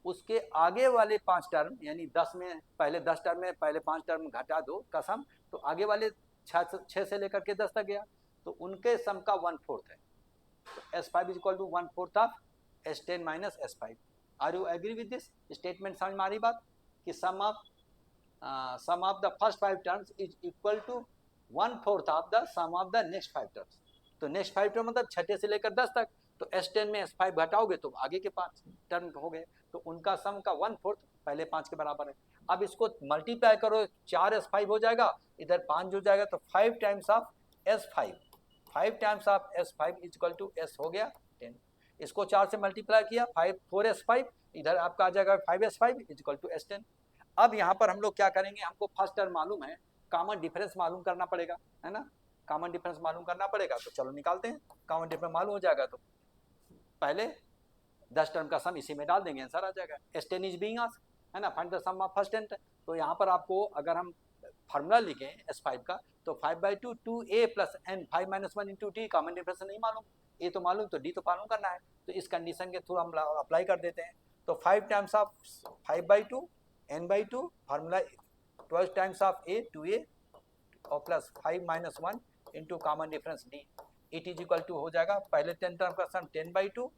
उसके आगे वाले 5 टर्म, यानी 10 में पहले 10 टर्म में पहले 5 टर्म घटा दो का सम, तो आगे वाले 6 से लेकर के 10 तक गया, तो उनके सम का 1/4 है। तो S5 is equal to 1/4 of S10 minus S5। Are you agree with this statement? समझ में आ रही बात कि sum of the first 5 terms is equal to 1/4 of the sum of the next 5 terms. तो नेक्स्ट 5 टर्म मतलब 6 से लेकर 10 तक, तो S10 में S5 घटाओगे तो आगे के 5 टर्म हो गए, तो उनका सम का 1/4 पहले 5 के बराबर है। अब इसको मल्टीप्लाई करो, 4 S5 हो जाएगा, इधर 5 हो जाएगा, तो 5 times of S5, 5 times of S5 is equal to S हो गया 10। इसको 4 से मल्टीप्लाई किया, 4 S5, इधर आपका आ जाएगा 5 S5 is equal to S10। अब यहाँ पर हम लोग क्या करेंगे, हमको फर्स्ट टर्म मालूम है, कॉमन डिफरेंस मालूम करना पड़ेगा, है ना, कॉमन डिफरेंस मालूम करना पड़ेगा। तो चलो निकालते हैं, कॉमन डिफरेंस मालूम हो जाएगा तो पहले 10 टर्म का सम इसी में डाल देंगे, आंसर आ जाएगा। S10 इज बीइंग आस्क्ड, है ना, find the sum of first 10। तो यहाँ पर आपको अगर हम फार्मूला लिखें S5 का, तो 5/2 2A plus n 5 - 1 into D, common difference नहीं मालूम, A तो मालूम, तो D तो मालूम करना है, तो इस कंडीशन के थ्रू हम अप्लाई कर देते हैं। तो 5 times of 5/2 n/2 formula 12 times of A 2A और plus 5 - 1 into common difference D, it is equal to हो जाएगा पहले 10 टर्म का सम 10/2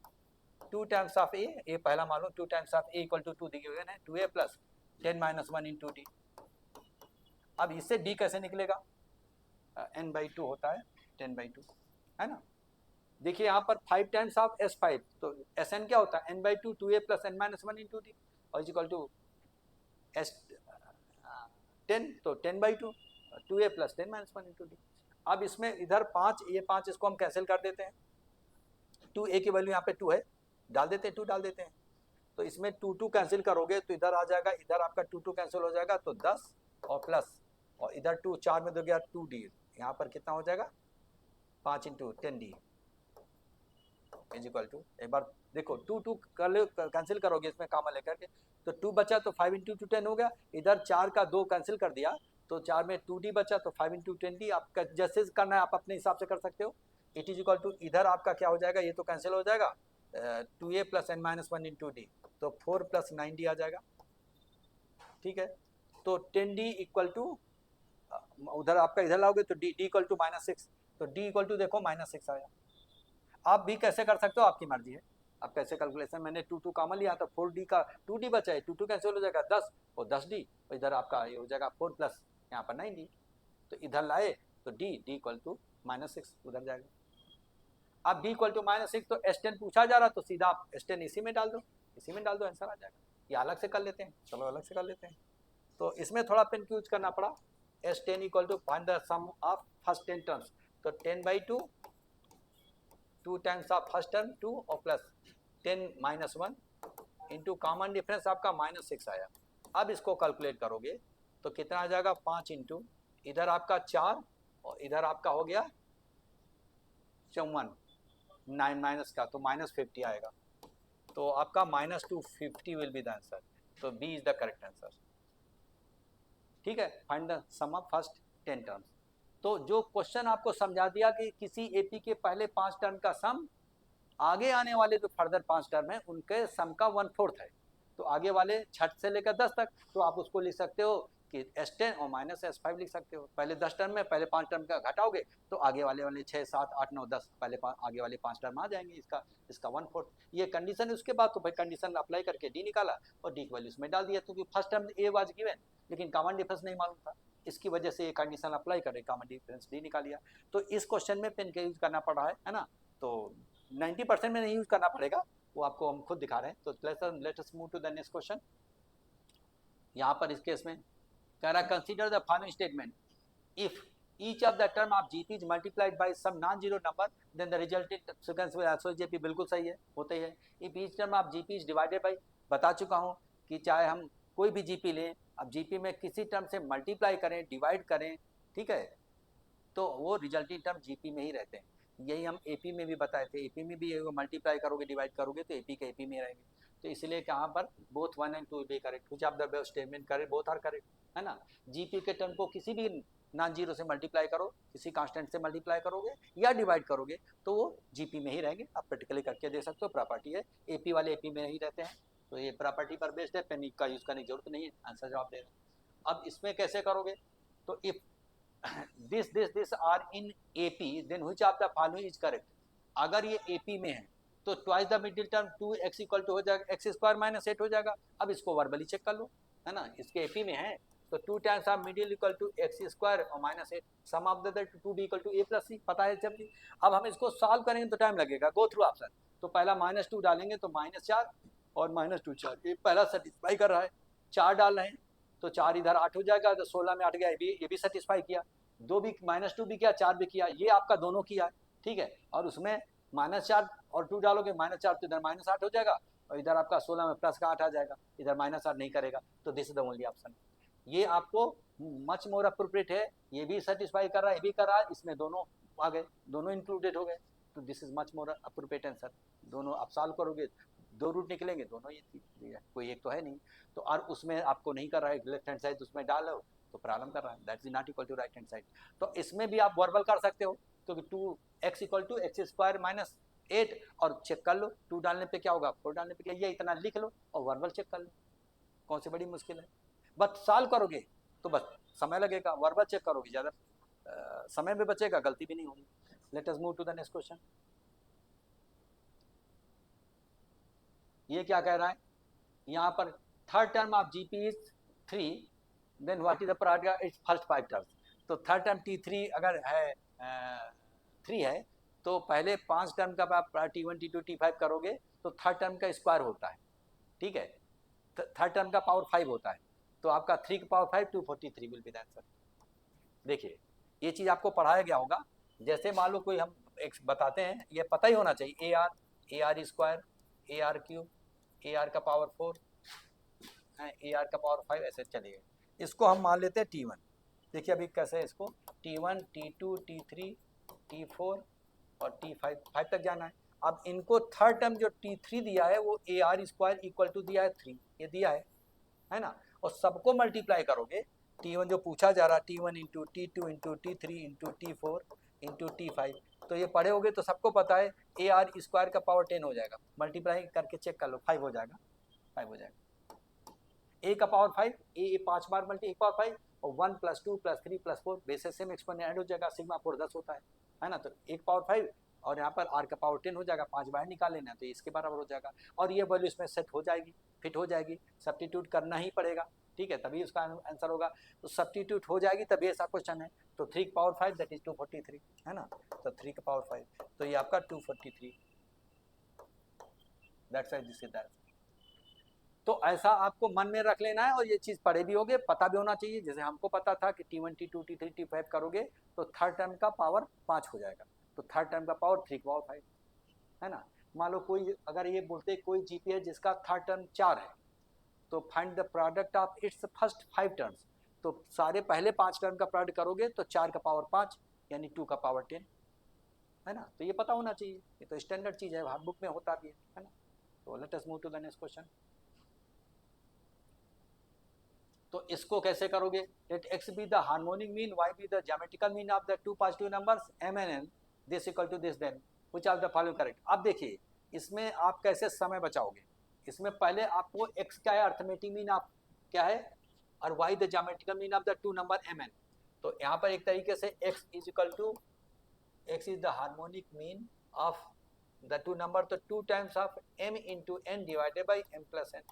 2 टाइम्स ऑफ A पहला मालूम, 2 times of A equal to 2 दिए हुए हैं, 2A प्लस 10 - 1 इंटू D। अब इससे D कैसे निकलेगा, n/2 होता है 10/2, है ना। देखिए यहाँ पर 5 टाइम्स ऑफ S5, तो Sn क्या होता है, n/2 2A plus n - 1 into D और इज इक्वल टू S10, तो 10/2 2A प्लस 10 - 1 इंटू D। अब इसमें इधर 5, ये 5 इसको हम कैंसिल कर देते हैं, 2A की वैल्यू यहाँ पे 2 है, डाल देते हैं 2 डाल देते हैं, तो इसमें 2 कैंसिल करोगे तो इधर आ जाएगा, इधर आपका 2 कैंसिल हो जाएगा, तो 10 और प्लस और इधर 2 4 में दो गया 2D, यहाँ पर कितना हो जाएगा 5 into 10D is equal to, एक बार देखो 2 कैंसिल करोगे इसमें कॉमन लेकर के, तो 2 बचा तो 5 इंटू 10 हो गया, इधर 4 का 2 कैंसिल कर दिया तो 4 में 2D बचा, तो 5 इंटू 10D आपका जैसे करना है आप अपने हिसाब से कर सकते हो। इट इज इक्वल टू इधर आपका क्या हो जाएगा, ये तो कैंसिल हो जाएगा 2A plus n - 1 into D, तो 4 प्लस 9D आ जाएगा, ठीक है। तो 10D इक्वल टू उधर आपका इधर लाओगे तो D इक्वल टू -6, तो D इक्वल टू देखो -6 आया। आप भी कैसे कर सकते हो, आपकी मर्जी है, आप कैसे कैलकुलेशन। मैंने 2 2 कॉमन लिया तो 4d का 2d बचा है, 2 2 कैंसिल हो जाएगा 10 और 10d, और इधर आपका ये हो जाएगा 4 प्लस यहाँ पर 9d, तो इधर लाए तो d इक्वल टू -6 उधर जाएगा। अब d इक्वल टू -6 तो S10 पूछा जा रहा, तो सीधा आप S10 इसी में डाल दो, इसी में डाल दो, आंसर आ जाएगा। ये अलग से कर लेते हैं, चलो अलग से कर लेते हैं। तो इसमें थोड़ा कंफ्यूज करना पड़ा। S10 equal to find the sum of first 10 terms, तो 10/2 2 टाइम्स ऑफ फर्स्ट टर्म 2 और प्लस 10 -1 इंटू कॉमन डिफरेंस आपका -6 आया। अब इसको कैलकुलेट करोगे तो कितना आ जाएगा, 5 इंटू इधर आपका 4 और इधर आपका हो गया 54, 9 माइनस का तो -50 आएगा, तो आपका -250 विल बी द आंसर, तो B is the correct answer. ठीक है, find the sum of first 10 terms. तो जो क्वेश्चन आपको समझा दिया कि किसी एपी के पहले 5 टर्म का सम आगे आने वाले जो फर्दर 5 टर्म है उनके सम का 1/4 है, तो आगे वाले 6 से लेकर 10 तक, तो आप उसको लिख सकते हो कि S10 और -S5 लिख सकते हो। पहले 10 टर्म में पहले 5 टर्म का घटाओगे तो आगे वाले 6 7 8 9 10 पहले आगे वाले 5 टर्म आ जाएंगे, इसका 1/4 ये कंडीशन है। उसके बाद तो भाई कंडीशन अप्लाई करके डी निकाला और डी की वैल्यू इसमें डाल दिया, क्योंकि first term A was given लेकिन कॉमन डिफरेंस नहीं मालूम था, इसकी वजह से ये कंडीशन अप्लाई करे कॉमन डिफरेंस डी निकाल लिया। तो इस क्वेश्चन में पेन का यूज करना पड़ रहा है ना, तो 90% में नहीं यूज करना पड़ेगा, वो आपको हम खुद दिखा रहे हैं। तो let us move to the next question. यहाँ पर इस केस में कह रहा है consider the following statement, if each of the term of GP is multiplied by some non-zero number then the resulting sequence will also JP, बिल्कुल सही है, होते ही है। if each term of GP is divided by, बता चुका हूँ कि चाहे हम कोई भी GP लें, अब GP में किसी टर्म से मल्टीप्लाई करें डिवाइड करें, ठीक है, तो वो रिजल्टिंग टर्म GP में ही रहते हैं। यही हम AP में भी बताए थे, AP में भी मल्टीप्लाई करोगे डिवाइड करोगे तो AP के AP में रहेंगे, तो इसलिए कहाँ पर बोथ 1 and 2 बी करेक्ट, कुछ आप द स्टेटमेंट करें बोथ आर करेक्ट, है ना। GP के टर्म को किसी भी नॉन जीरो से मल्टीप्लाई करो, किसी कांस्टेंट से मल्टीप्लाई करोगे या डिवाइड करोगे तो वो GP में ही रहेंगे, आप प्रैक्टिकली करके देख सकते हो, प्रॉपर्टी है, AP वाले AP में ही रहते हैं, तो ये प्रॉपर्टी पर बेस्ड है, पेन का यूज करने की जरूरत नहीं है, आंसर जवाब दे रहे हैं। अब इसमें कैसे करोगे, तो if this are in AP then which of the following is correct, अगर ये AP में है तो twice the middle term 2x equal to हो जाएगा x² - 8 हो जाएगा। अब इसको वर्बली चेक कर लो, है ना, इसके AP में है तो 2 times of middle equal to x² और -8 sum of the 2b equal to a + c, पता है जब भी। अब हम इसको सॉल्व करेंगे तो टाइम लगेगा, गो थ्रू ऑप्शन, तो पहला -2 डालेंगे तो -4 और -2 4, ये पहला सेटिस्फाई कर रहा है, 4 डाल रहे हैं तो 4 इधर 8 हो जाएगा, तो 16 में 8 गया, ये भी सेटिस्फाई किया, 2 भी -2 भी किया, 4 भी किया, ये आपका दोनों किया, ठीक है, और उसमें -4 और 2 डालोगे -4 तो इधर -8 हो जाएगा और इधर आपका 16 में प्लस का 8 आ जाएगा, इधर -8 नहीं करेगा, तो this is the only option. ये आपको मच मोर अप्रोप्रिएट है, ये भी सेटिस्फाई कर रहा है, ये भी कर रहा है, इसमें दोनों आ गए, दोनों इंक्लूडेड हो गए, तो this is much more appropriate answer. दोनों आप सॉल्व करोगे 2 रूट निकलेंगे, दोनों ये कोई एक तो है नहीं, तो और उसमें आपको नहीं कर रहा है लेफ्ट हैंड साइड, उसमें डालो तो प्रॉब्लम कर रहा है, that is not equal to right hand side. तो इसमें भी आप वर्बल कर सकते हो, क्योंकि 2x इक्वल टू x² - 8 और चेक कर लो, 2 डालने पे क्या होगा 4 डालने पे क्या, ये इतना लिख लो और वर्बल चेक कर लो, कौन सी बड़ी मुश्किल है। बट सॉल्व करोगे तो बस समय लगेगा, वर्बल चेक करोगे ज़्यादा समय भी बचेगा, गलती भी नहीं होगी। Let us move to the next question. ये क्या कह रहा है, यहाँ पर third term of GP is 3 then what is the product its first 5 terms, तो थर्ड टर्म T3 अगर है 3 है तो पहले 5 टर्म का आप T1 T2 T5 करोगे तो थर्ड टर्म का स्क्वायर होता है, ठीक है, थर्ड टर्म का पावर 5 होता है, तो आपका 3 का power 5 243 will be the answer. देखिए ये चीज़ आपको पढ़ाया गया होगा, जैसे मान लो कोई हम एक बताते हैं, ये पता ही होना चाहिए, AR² AR³ AR का पावर 4 AR का पावर 5 ऐसे चलेगा। इसको हम मान लेते हैं T1, देखिए अभी कैसे है, इसको T1 T2 T3 T4 और T5 5 तक जाना है। अब इनको थर्ड टर्म जो T3 दिया है वो AR² इक्वल टू दिया है 3, ये दिया है ना, और सबको मल्टीप्लाई करोगे, T1 जो पूछा जा रहा है T1 into T2 into T3 into T4 into T5, तो ये पढ़े होगे तो सबको पता है AR² का पावर 10 हो जाएगा, मल्टीप्लाई करके चेक कर लो 5 हो जाएगा, 5 हो जाएगा, A का power 5, A 5 bar multi power 5 और 1 + 2 + 3 + 4 बेसिस सेम एक्सपोनेंट ऐड हो जाएगा, सिग्मा 4 10 होता है ना, तो 1 पावर 5 और यहाँ पर r का पावर 10 हो जाएगा, 5 बाहर निकाल लेना तो इसके बराबर हो जाएगा, और ये वैल्यू इसमें सेट हो जाएगी, फिट हो जाएगी, सब्स्टिट्यूट करना ही पड़ेगा, ठीक है, तभी उसका आंसर होगा। तो सब्स्टिट्यूट हो जाएगी तभी ऐसा क्वेश्चन है। तो 3 की पावर 5 दैट इज 243, है ना, तो 3 की पावर 5 तो ये आपका 243, that's why this is that. तो ऐसा आपको मन में रख लेना है, और ये चीज़ पढ़े भी होगे, पता भी होना चाहिए, जैसे हमको पता था कि T1 T2 T3 T5 करोगे तो थर्ड टर्म का पावर 5 हो जाएगा, तो थर्ड टर्म का पावर 3 की पावर 5, है ना। मान लो कोई अगर ये बोलते कोई जीपी है जिसका थर्ड टर्म 4 है, तो find the product of its first 5 terms, तो सारे पहले 5 टर्म का प्रोडक्ट करोगे तो 4 का पावर 5 यानी 2 का पावर 10, है ना। तो ये पता होना चाहिए, ये तो स्टैंडर्ड चीज़ है, हर बुक में होता भी है ना। तो let us move to the next question. तो इसको कैसे करोगे, let x be the harmonic mean, y be the geometrical mean of the two positive numbers m and n, this equal to this, then which of the following correct. अब देखिए इसमें आप कैसे समय बचाओगे, इसमें पहले आपको x क्या है, अर्थमेटिक मीन आप क्या है, और y the geometrical mean of the two number m n। तो यहाँ पर एक तरीके से x is equal to, x is the harmonic mean of the two number, तो 2 times of m into n divided by m plus n।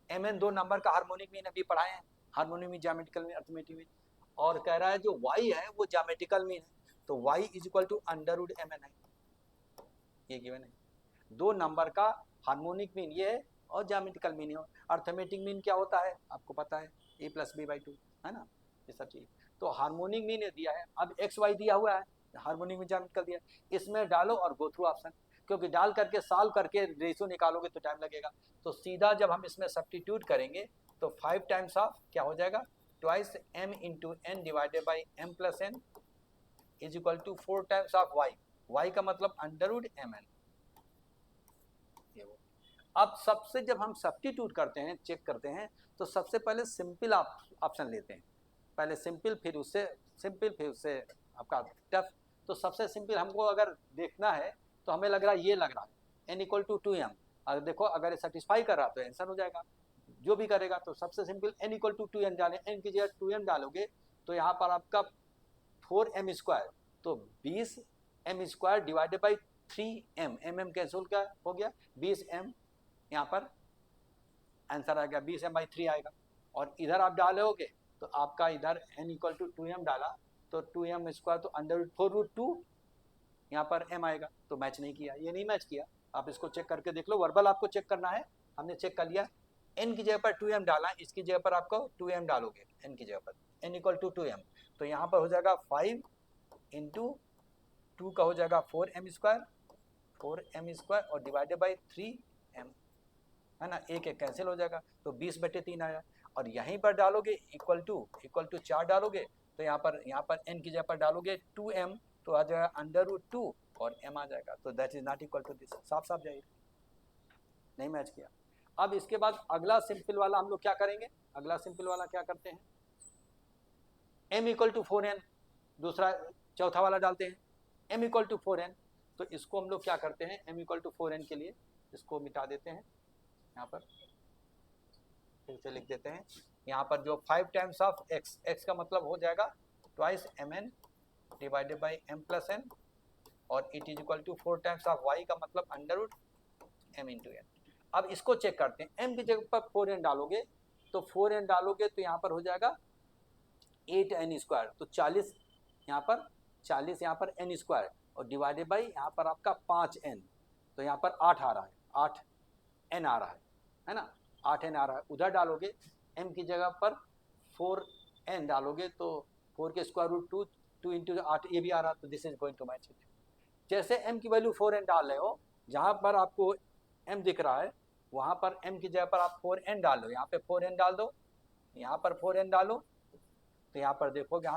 M n 2 number का हार्मोनिक मीन अभी पढ़ाए हैं, harmonic mean, geometrical mean, arithmetic mean, और कह रहा है जो y है वो ज्योमेट्रिकल मीन है, तो y is equal to under root M N है, ये गिवन है। 2 नंबर का हार्मोनिक मीन ये है और ज्योमेट्रिकल मीन है। अर्थमेटिक मीन क्या होता है आपको पता है, a प्लस बी बाई 2, है ना, ये सब चीज़। तो हार्मोनिक मीन दिया है, अब एक्स वाई दिया हुआ है, हार्मोनिक मीन ज्योमेट्रिकल दिया, इसमें डालो और गो थ्रू ऑप्शन, क्योंकि डाल करके सॉल्व करके रेशो निकालोगे तो टाइम लगेगा। तो सीधा जब हम इसमें सब्स्टिट्यूट करेंगे तो 5 टाइम्स ऑफ क्या हो जाएगा, twice m into N divided by m plus N is equal to 4 times of y, y का मतलब अंडर रूट एम एन। अब सबसे जब हम सब्स्टिट्यूट करते हैं, चेक करते हैं, तो सबसे पहले सिंपल ऑप्शन लेते हैं, पहले सिंपल फिर उससे आपका टफ। तो सबसे सिंपल हमको अगर देखना है तो हमें लग रहा है ये लग रहा है n इक्वल टू 2m, अगर देखो अगर ये सेटिस्फाई कर रहा तो आंसर हो जाएगा, जो भी करेगा। तो सबसे simple n equal to 2m डालें, n की जगह 2m डालोगे तो यहाँ पर आपका 4m स्क्वायर, तो 20m square divided by 3m, mm cancel का हो गया 20m, यहाँ पर आंसर आ गया 20m बाई 3 आएगा। और इधर आप डालोगे तो आपका इधर n इक्वल टू 2m डाला तो 2m स्क्वायर, तो अंडर रूट 4 रूट 2 यहाँ पर m आएगा, तो मैच नहीं किया, ये नहीं मैच किया। आप इसको चेक करके देख लो, वर्बल आपको चेक करना है, हमने चेक कर लिया, n की जगह पर 2m डाला, इसकी जगह पर आपको 2m डालोगे, n की जगह पर n इक्वल टू 2m, तो यहाँ पर हो जाएगा 5 इंटू 2 का हो जाएगा 4m स्क्वायर और डिवाइडेड बाई 3m, है ना, एक एक कैंसिल हो जाएगा, तो 20/3 आया। और यहीं पर डालोगे इक्वल टू 4 डालोगे, तो यहाँ पर n की जगह पर डालोगे 2m, तो आ जाएगा अंडर रूट 2 और m आ जाएगा, तो that is not equal to this, साफ साफ जाएगा, नहीं मैच किया। अब इसके बाद अगला सिंपल वाला हम लोग क्या करेंगे, अगला सिंपल वाला क्या करते हैं, m इक्वल टू 4n, दूसरा चौथा वाला डालते हैं m इक्वल टू 4n, तो इसको हम लोग क्या करते हैं, m इक्वल टू 4n के लिए इसको मिटा देते हैं, यहाँ पर फिर से लिख देते हैं, यहाँ पर जो 5 टाइम्स ऑफ x का मतलब हो जाएगा twice mn divided by m plus n, और it is equal to 4 times of y का मतलब under root m into n। अब इसको चेक करते हैं, m की जगह पर 4n डालोगे, तो 4n डालोगे तो यहाँ पर हो जाएगा 8n स्क्वायर, तो 40 यहाँ पर n स्क्वायर और डिवाइडेड बाई यहाँ पर आपका 5n, तो यहाँ पर 8 आ रहा है, 8n आ रहा है ना, 8n आ रहा है। उधर डालोगे m की जगह पर 4n डालोगे तो 4 के स्क्वायर रूट 2 इंटू 8, ये भी आ रहा, तो this is going to match it. जैसे m की वैल्यू 4n डाल रहे हो, जहाँ पर आपको m दिख रहा है वहाँ पर m की जगह पर आप 4n डाल दो, यहाँ पे 4n डाल दो, यहाँ पर 4n डालो, तो यहाँ पर देखोगे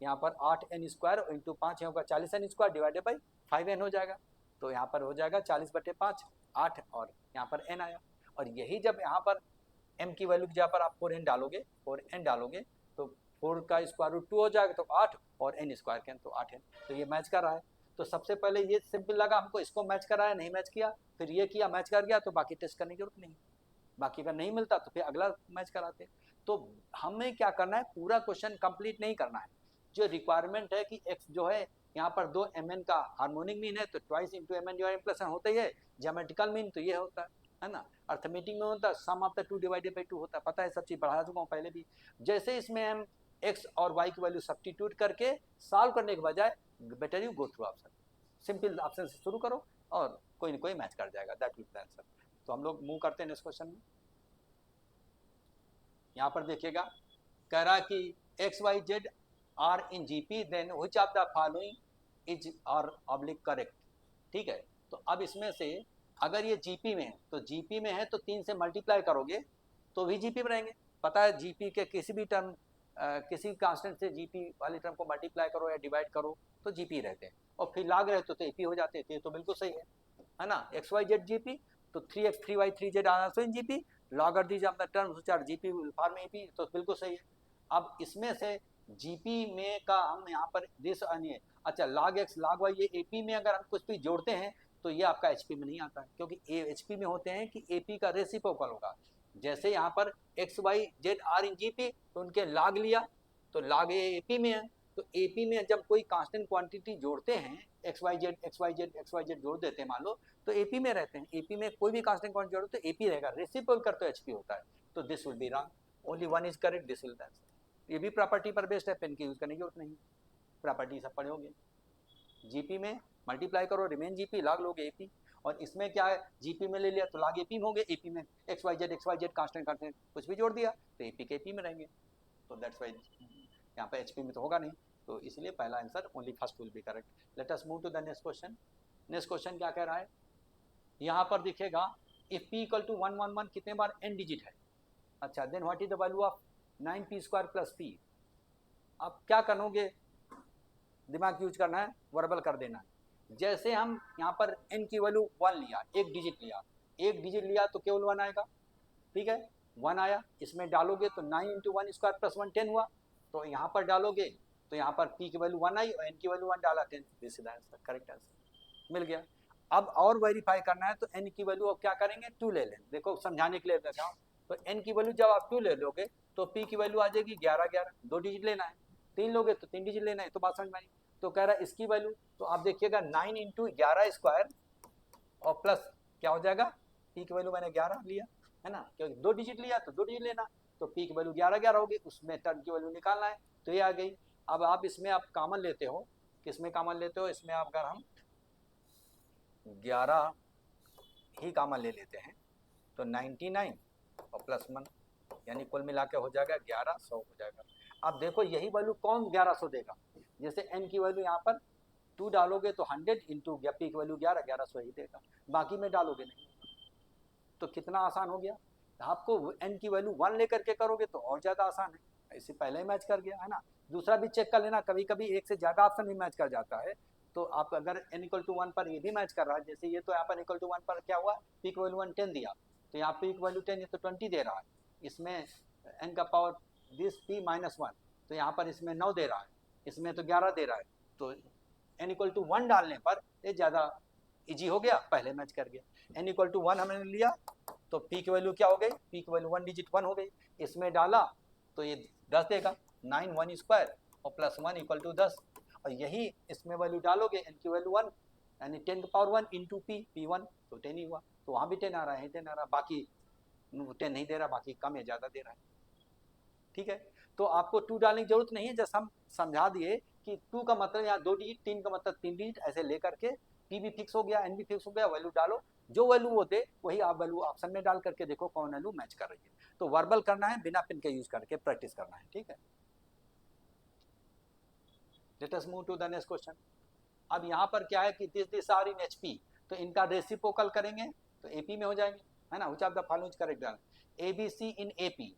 यहाँ पर 8n स्क्वायर इंटू 5 होगा 40n square divided by 5n हो जाएगा, तो यहाँ पर हो जाएगा 40/5 8, और यहाँ पर n आया। और यही जब यहाँ पर m की वैल्यू की जगह पर आप 4n डालोगे तो 4 का स्क्वायर रूट 2 हो जाएगा, तो 8 और n स्क्वायर कैन, तो 8n, तो ये मैच कर रहा है। तो सबसे पहले ये सिंपल लगा हमको, इसको मैच कराया, नहीं मैच किया, फिर ये किया मैच कर गया, तो बाकी टेस्ट करने की जरूरत नहीं, बाकी अगर नहीं मिलता तो फिर अगला मैच कराते। तो हमें क्या करना है, पूरा क्वेश्चन कंप्लीट नहीं करना है, जो रिक्वायरमेंट है कि x जो है यहाँ पर 2 mn का हार्मोनिक मीन है तो twice into mn divided plus n होता ही है। ज्योमेट्रिकल मीन तो ये होता है ना। अर्थमेटिक में होता है sum of the 2 divided by 2 होता है, पता है, सब चीज बढ़ा चुका हूँ पहले भी। जैसे इसमें हम x और y की वैल्यू सब्स्टिट्यूट करके सॉल्व करने के बजाय better you go through option, simple option से शुरू करो और कोई ना कोई मैच कर जाएगा, दैट विल बी आंसर। तो हम लोग मूव करते हैं नेक्स्ट क्वेश्चन में। यहाँ पर देखिएगा कह रहा कि X Y Z are in GP then which of the following is are oblique correct. ठीक है, तो अब इसमें से अगर ये जीपी में है तो जीपी में है तो 3 से मल्टीप्लाई करोगे तो भी जीपी में रहेंगे। पता है जीपी के किसी भी टर्म किसी कांस्टेंट से जीपी वाली टर्म को मल्टीप्लाई करो या डिवाइड करो तो जीपी रहते हैं, और फिर लाग रहे तो एपी हो जाते थे, तो बिल्कुल सही है ना। एक्स वाई जेड जीपी तो 3x 3y 3z are also in GP, log of these of the terms which are GP form AP, तो बिल्कुल सही है। अब इसमें से जीपी में का हम यहाँ पर दिस अन्य, अच्छा log x log y ये एपी में अगर हम कुछ भी जोड़ते हैं तो ये आपका एचपी में नहीं आता है, क्योंकि एचपी में होते हैं कि एपी का रेसिप्रोकल होगा। जैसे यहाँ पर X Y Z are in GP तो उनके log लिया तो log ये एपी में है, तो एपी में जब कोई कांस्टेंट क्वांटिटी जोड़ते हैं एक्स वाई जेड जोड़ देते हैं मान लो तो एपी में रहते हैं। एपी में कोई भी कांस्टेंट क्वांटिटी जोड़ो तो एपी रहेगा, रेसिप्रोकल तो एचपी होता है, तो this will be wrong, only one is correct, this will B answer. ये भी प्रॉपर्टी पर बेस्ड है, पेन की यूज करने की जरूरत नहीं, प्रॉपर्टी सब पढ़े होंगे। जीपी में मल्टीप्लाई करो रिमेन जीपी, लॉग लोगे एपी, और इसमें क्या है जीपी में ले लिया तो लॉग एपी में हो गए, एपी में एक्स वाई जेड कांस्टेंट कुछ भी जोड़ दिया तो एपी के एपी में रहेंगे, तो दैट्स वाई यहाँ पे एचपी में तो होगा नहीं, तो इसलिए पहला answer only first will be correct. Let us move to the next question. Next question क्या कह रहा है, यहाँ पर दिखेगा इफ p इक्वल टू 111 कितने बार n डिजिट है। अच्छा, then what is the value of 9p square plus p। अब क्या करोगे, दिमाग यूज करना है, वर्बल कर देना है। जैसे हम यहाँ पर n की वैल्यू 1 लिया, एक डिजिट लिया तो केवल 1 आएगा, ठीक है, 1 आया, इसमें डालोगे तो 9 इंटू 1 स्क्वायर प्लस 1 10 हुआ, तो यहाँ पर डालोगे तो यहाँ पर p की वैल्यू 1 आई और n की वैल्यू 1 डाला 10, this is answer, correct answer मिल गया। अब और वेरीफाई करना है तो n की वैल्यू अब क्या करेंगे 2 ले लें, देखो समझाने के लिए देता हूँ। तो n की वैल्यू जब आप 2 ले लोगे तो p की वैल्यू आ जाएगी 11, 2 डिजिट लेना है, 3 लोगे तो 3 डिजिट लेना है, तो बात समझ में आई। तो कह रहा है इसकी वैल्यू, तो आप देखिएगा 9 इंटू 11 स्क्वायर और प्लस क्या हो जाएगा, p की वैल्यू मैंने 11 लिया है ना, क्योंकि 2 डिजिट लिया तो 2 डिजिट लेना, तो p की वैल्यू 11 होगी, उसमें टर्म की वैल्यू निकालना है, तो ये आ गई। अब आप इसमें आप कॉमन लेते हो, किसमें कॉमन लेते हो, इसमें आप अगर हम 11 ही कॉमन ले लेते हैं तो 99 और प्लस 1 यानी कुल मिला के हो जाएगा 1100 हो जाएगा। अब देखो यही वैल्यू कौन 1100 देगा, जैसे n की वैल्यू यहाँ पर 2 डालोगे तो 100 इंटू p की वैल्यू 1100 ही देगा, बाकी में डालोगे नहीं, तो कितना आसान हो गया। आपको n की वैल्यू 1 लेकर के करोगे तो और ज़्यादा आसान है, इससे पहले ही मैच कर गया है ना। दूसरा भी चेक कर लेना, कभी कभी एक से ज़्यादा ऑप्शन भी मैच कर जाता है, तो आप अगर n इक्वल टू 1 पर ये भी मैच कर रहा है, जैसे ये तो यहाँ पर इक्वल टू 1 पर क्या हुआ, p की वैल्यू 1 10 दिया, तो यहाँ p की वैल्यू 10 है तो 20 दे रहा है, इसमें n का पावर दिस p माइनस 1, तो यहाँ पर इसमें 9 दे रहा है, इसमें तो 11 दे रहा है, तो n इक्वल टू 1 डालने पर ये ज़्यादा इजी हो गया, पहले मैच कर गया। n इक्वल टू 1 हमने लिया तो p की वैल्यू क्या हो गई, p की वैल्यू 1 डिजिट 1 हो गई, इसमें डाला तो ये 10 देगा, 9 1 स्क्वायर और प्लस 1 इक्वल टू 10, और यही इसमें वैल्यू डालोगे n की वैल्यू 1 यानी 10 की पावर 1 इंटू p 1 तो 10 ही हुआ, तो वहाँ भी 10 आ रहा है, 10 आ रहा है, बाकी 10 नहीं दे रहा, बाकी कम या ज़्यादा दे रहा है, ठीक है। तो आपको 2 डालने की जरूरत नहीं है, जैसे हम समझा दिए कि 2 का मतलब यहाँ 2 डिजिट, 3 का मतलब 3 डिजिट, ऐसे लेकर के p भी फिक्स हो गया, n भी फिक्स हो गया, वैल्यू डालो, जो वैल्यू वो दे वही आप वैल्यू ऑप्शन में डाल करके देखो कौन वैल्यू मैच कर रही है। तो वर्बल करना है, बिना पेन के यूज करके प्रैक्टिस करना है, ठीक है। Let us move to the next question. अब यहाँ पर क्या है कि दिस आर इन HP, तो इनका रेसिप्रोकल करेंगे तो AP में हो जाएंगे, है ना, which of the following is correct, ABC in AP,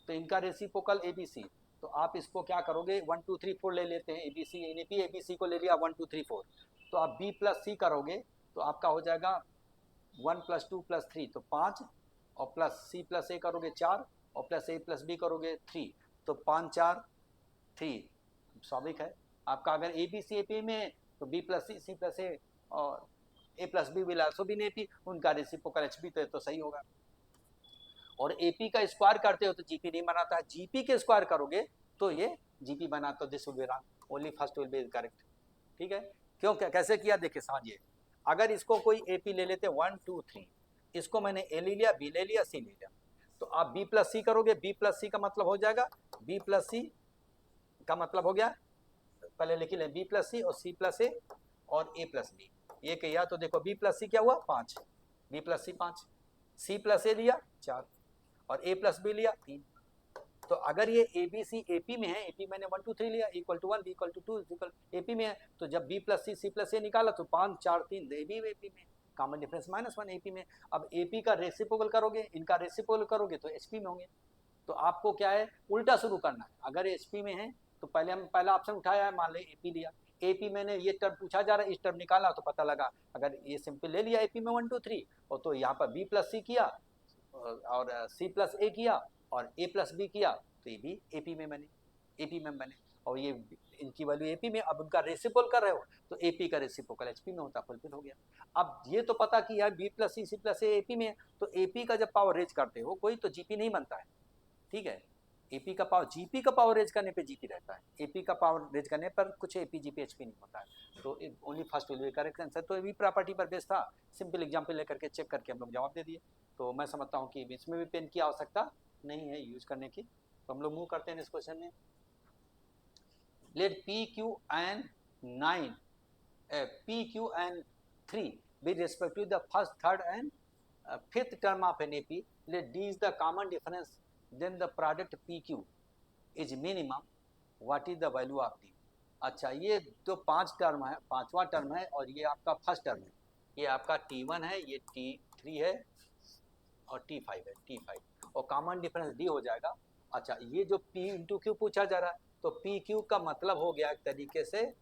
तो इनका रेसिप्रोकल ABC, तो आप इसको क्या करोगे 1 2 3 4 ले लेते हैं, ABC इन AP, ABC को ले लिया 1 2 3 4, तो आप B प्लस C करोगे तो आपका हो जाएगा 1 प्लस 2 प्लस 3 तो 5, और प्लस C प्लस A करोगे 4, और प्लस A प्लस B करोगे 3, तो 5 4 3, स्वाभाविक है आपका। अगर ABC AP में तो B plus C plus A और A plus B will also be in AP, उनका रेसिप्रोकल HP तो सही होगा। और AP का स्क्वायर करते हो तो GP नहीं बनाता है, GP के स्क्वायर करोगे तो ये GP बना, तो this will be wrong, only first will be correct, ठीक है। क्यों, कैसे किया देखिए समझिए। अगर इसको कोई AP ले लेते 1 2 3, इसको मैंने A ले लिया, B ले लिया, C ले लिया, तो आप B प्लस C करोगे, B प्लस C का मतलब हो जाएगा, B प्लस C का मतलब हो गया, पहले लिख लें B प्लस C और C प्लस A और A प्लस B, ये किया तो देखो B प्लस C क्या हुआ 5, B plus C 5, C plus A लिया 4 और A प्लस B लिया 3। तो अगर ये ABC AP में है, AP मैंने 1 2 3 लिया, equal to 1, B equal to 2, equal AP में है, तो जब B plus C C plus A निकाला तो 5 4 3 AB AP में, कॉमन डिफरेंस -1 AP में। अब AP का रेसिप्रोकल करोगे, इनका रेसिप्रोकल करोगे तो HP में होंगे। तो आपको क्या है, उल्टा शुरू करना है। अगर HP में है तो पहले हम पहला ऑप्शन उठाया है, मान लें AP लिया, AP मैंने ये टर्म पूछा जा रहा है, इस टर्म निकाला तो पता लगा, अगर ये सिंपल ले लिया AP में 1 2 3 और तो यहाँ पर B प्लस C किया और C प्लस A किया और A प्लस B किया, तो ये भी AP में बने और ये इनकी वैल्यू AP में, अब उनका रेसिप्रोकल कर रहे हो तो AP का रेसिप्रोकल HP में होता, फुलफिल हो गया। अब ये तो पता कि यार B plus C plus A AP में है, तो AP का जब पावर रेज करते हो कोई तो GP नहीं बनता है, ठीक है। AP का पावर, GP का पावर रेज करने पे GP रहता है, AP का पावर रेज करने पर कुछ AP GP HP नहीं होता है, तो only first will be correct answer. तो ये भी प्रॉपर्टी पर बेस्ड था, सिंपल एग्जांपल लेकर के चेक करके हम लोग जवाब दे दिए। तो मैं समझता हूँ कि इसमें भी पेन की आवश्यकता नहीं है यूज करने की। तो हम लोग मूव करते हैं इस क्वेश्चन में। Let PQ and 3 be respectively the first, third and fifth term of an AP. Let D is the common difference, then the product PQ is minimum. What is the value of D? अच्छा, ये जो 5 टर्म है, 5वां टर्म है और ये आपका फर्स्ट टर्म है, ये आपका T1 है, ये T3 है और T5 है, T5 और कॉमन डिफरेंस D हो जाएगा। अच्छा, ये जो P इंटू Q पूछा जा रहा है, तो PQ का मतलब हो गया एक तरीके से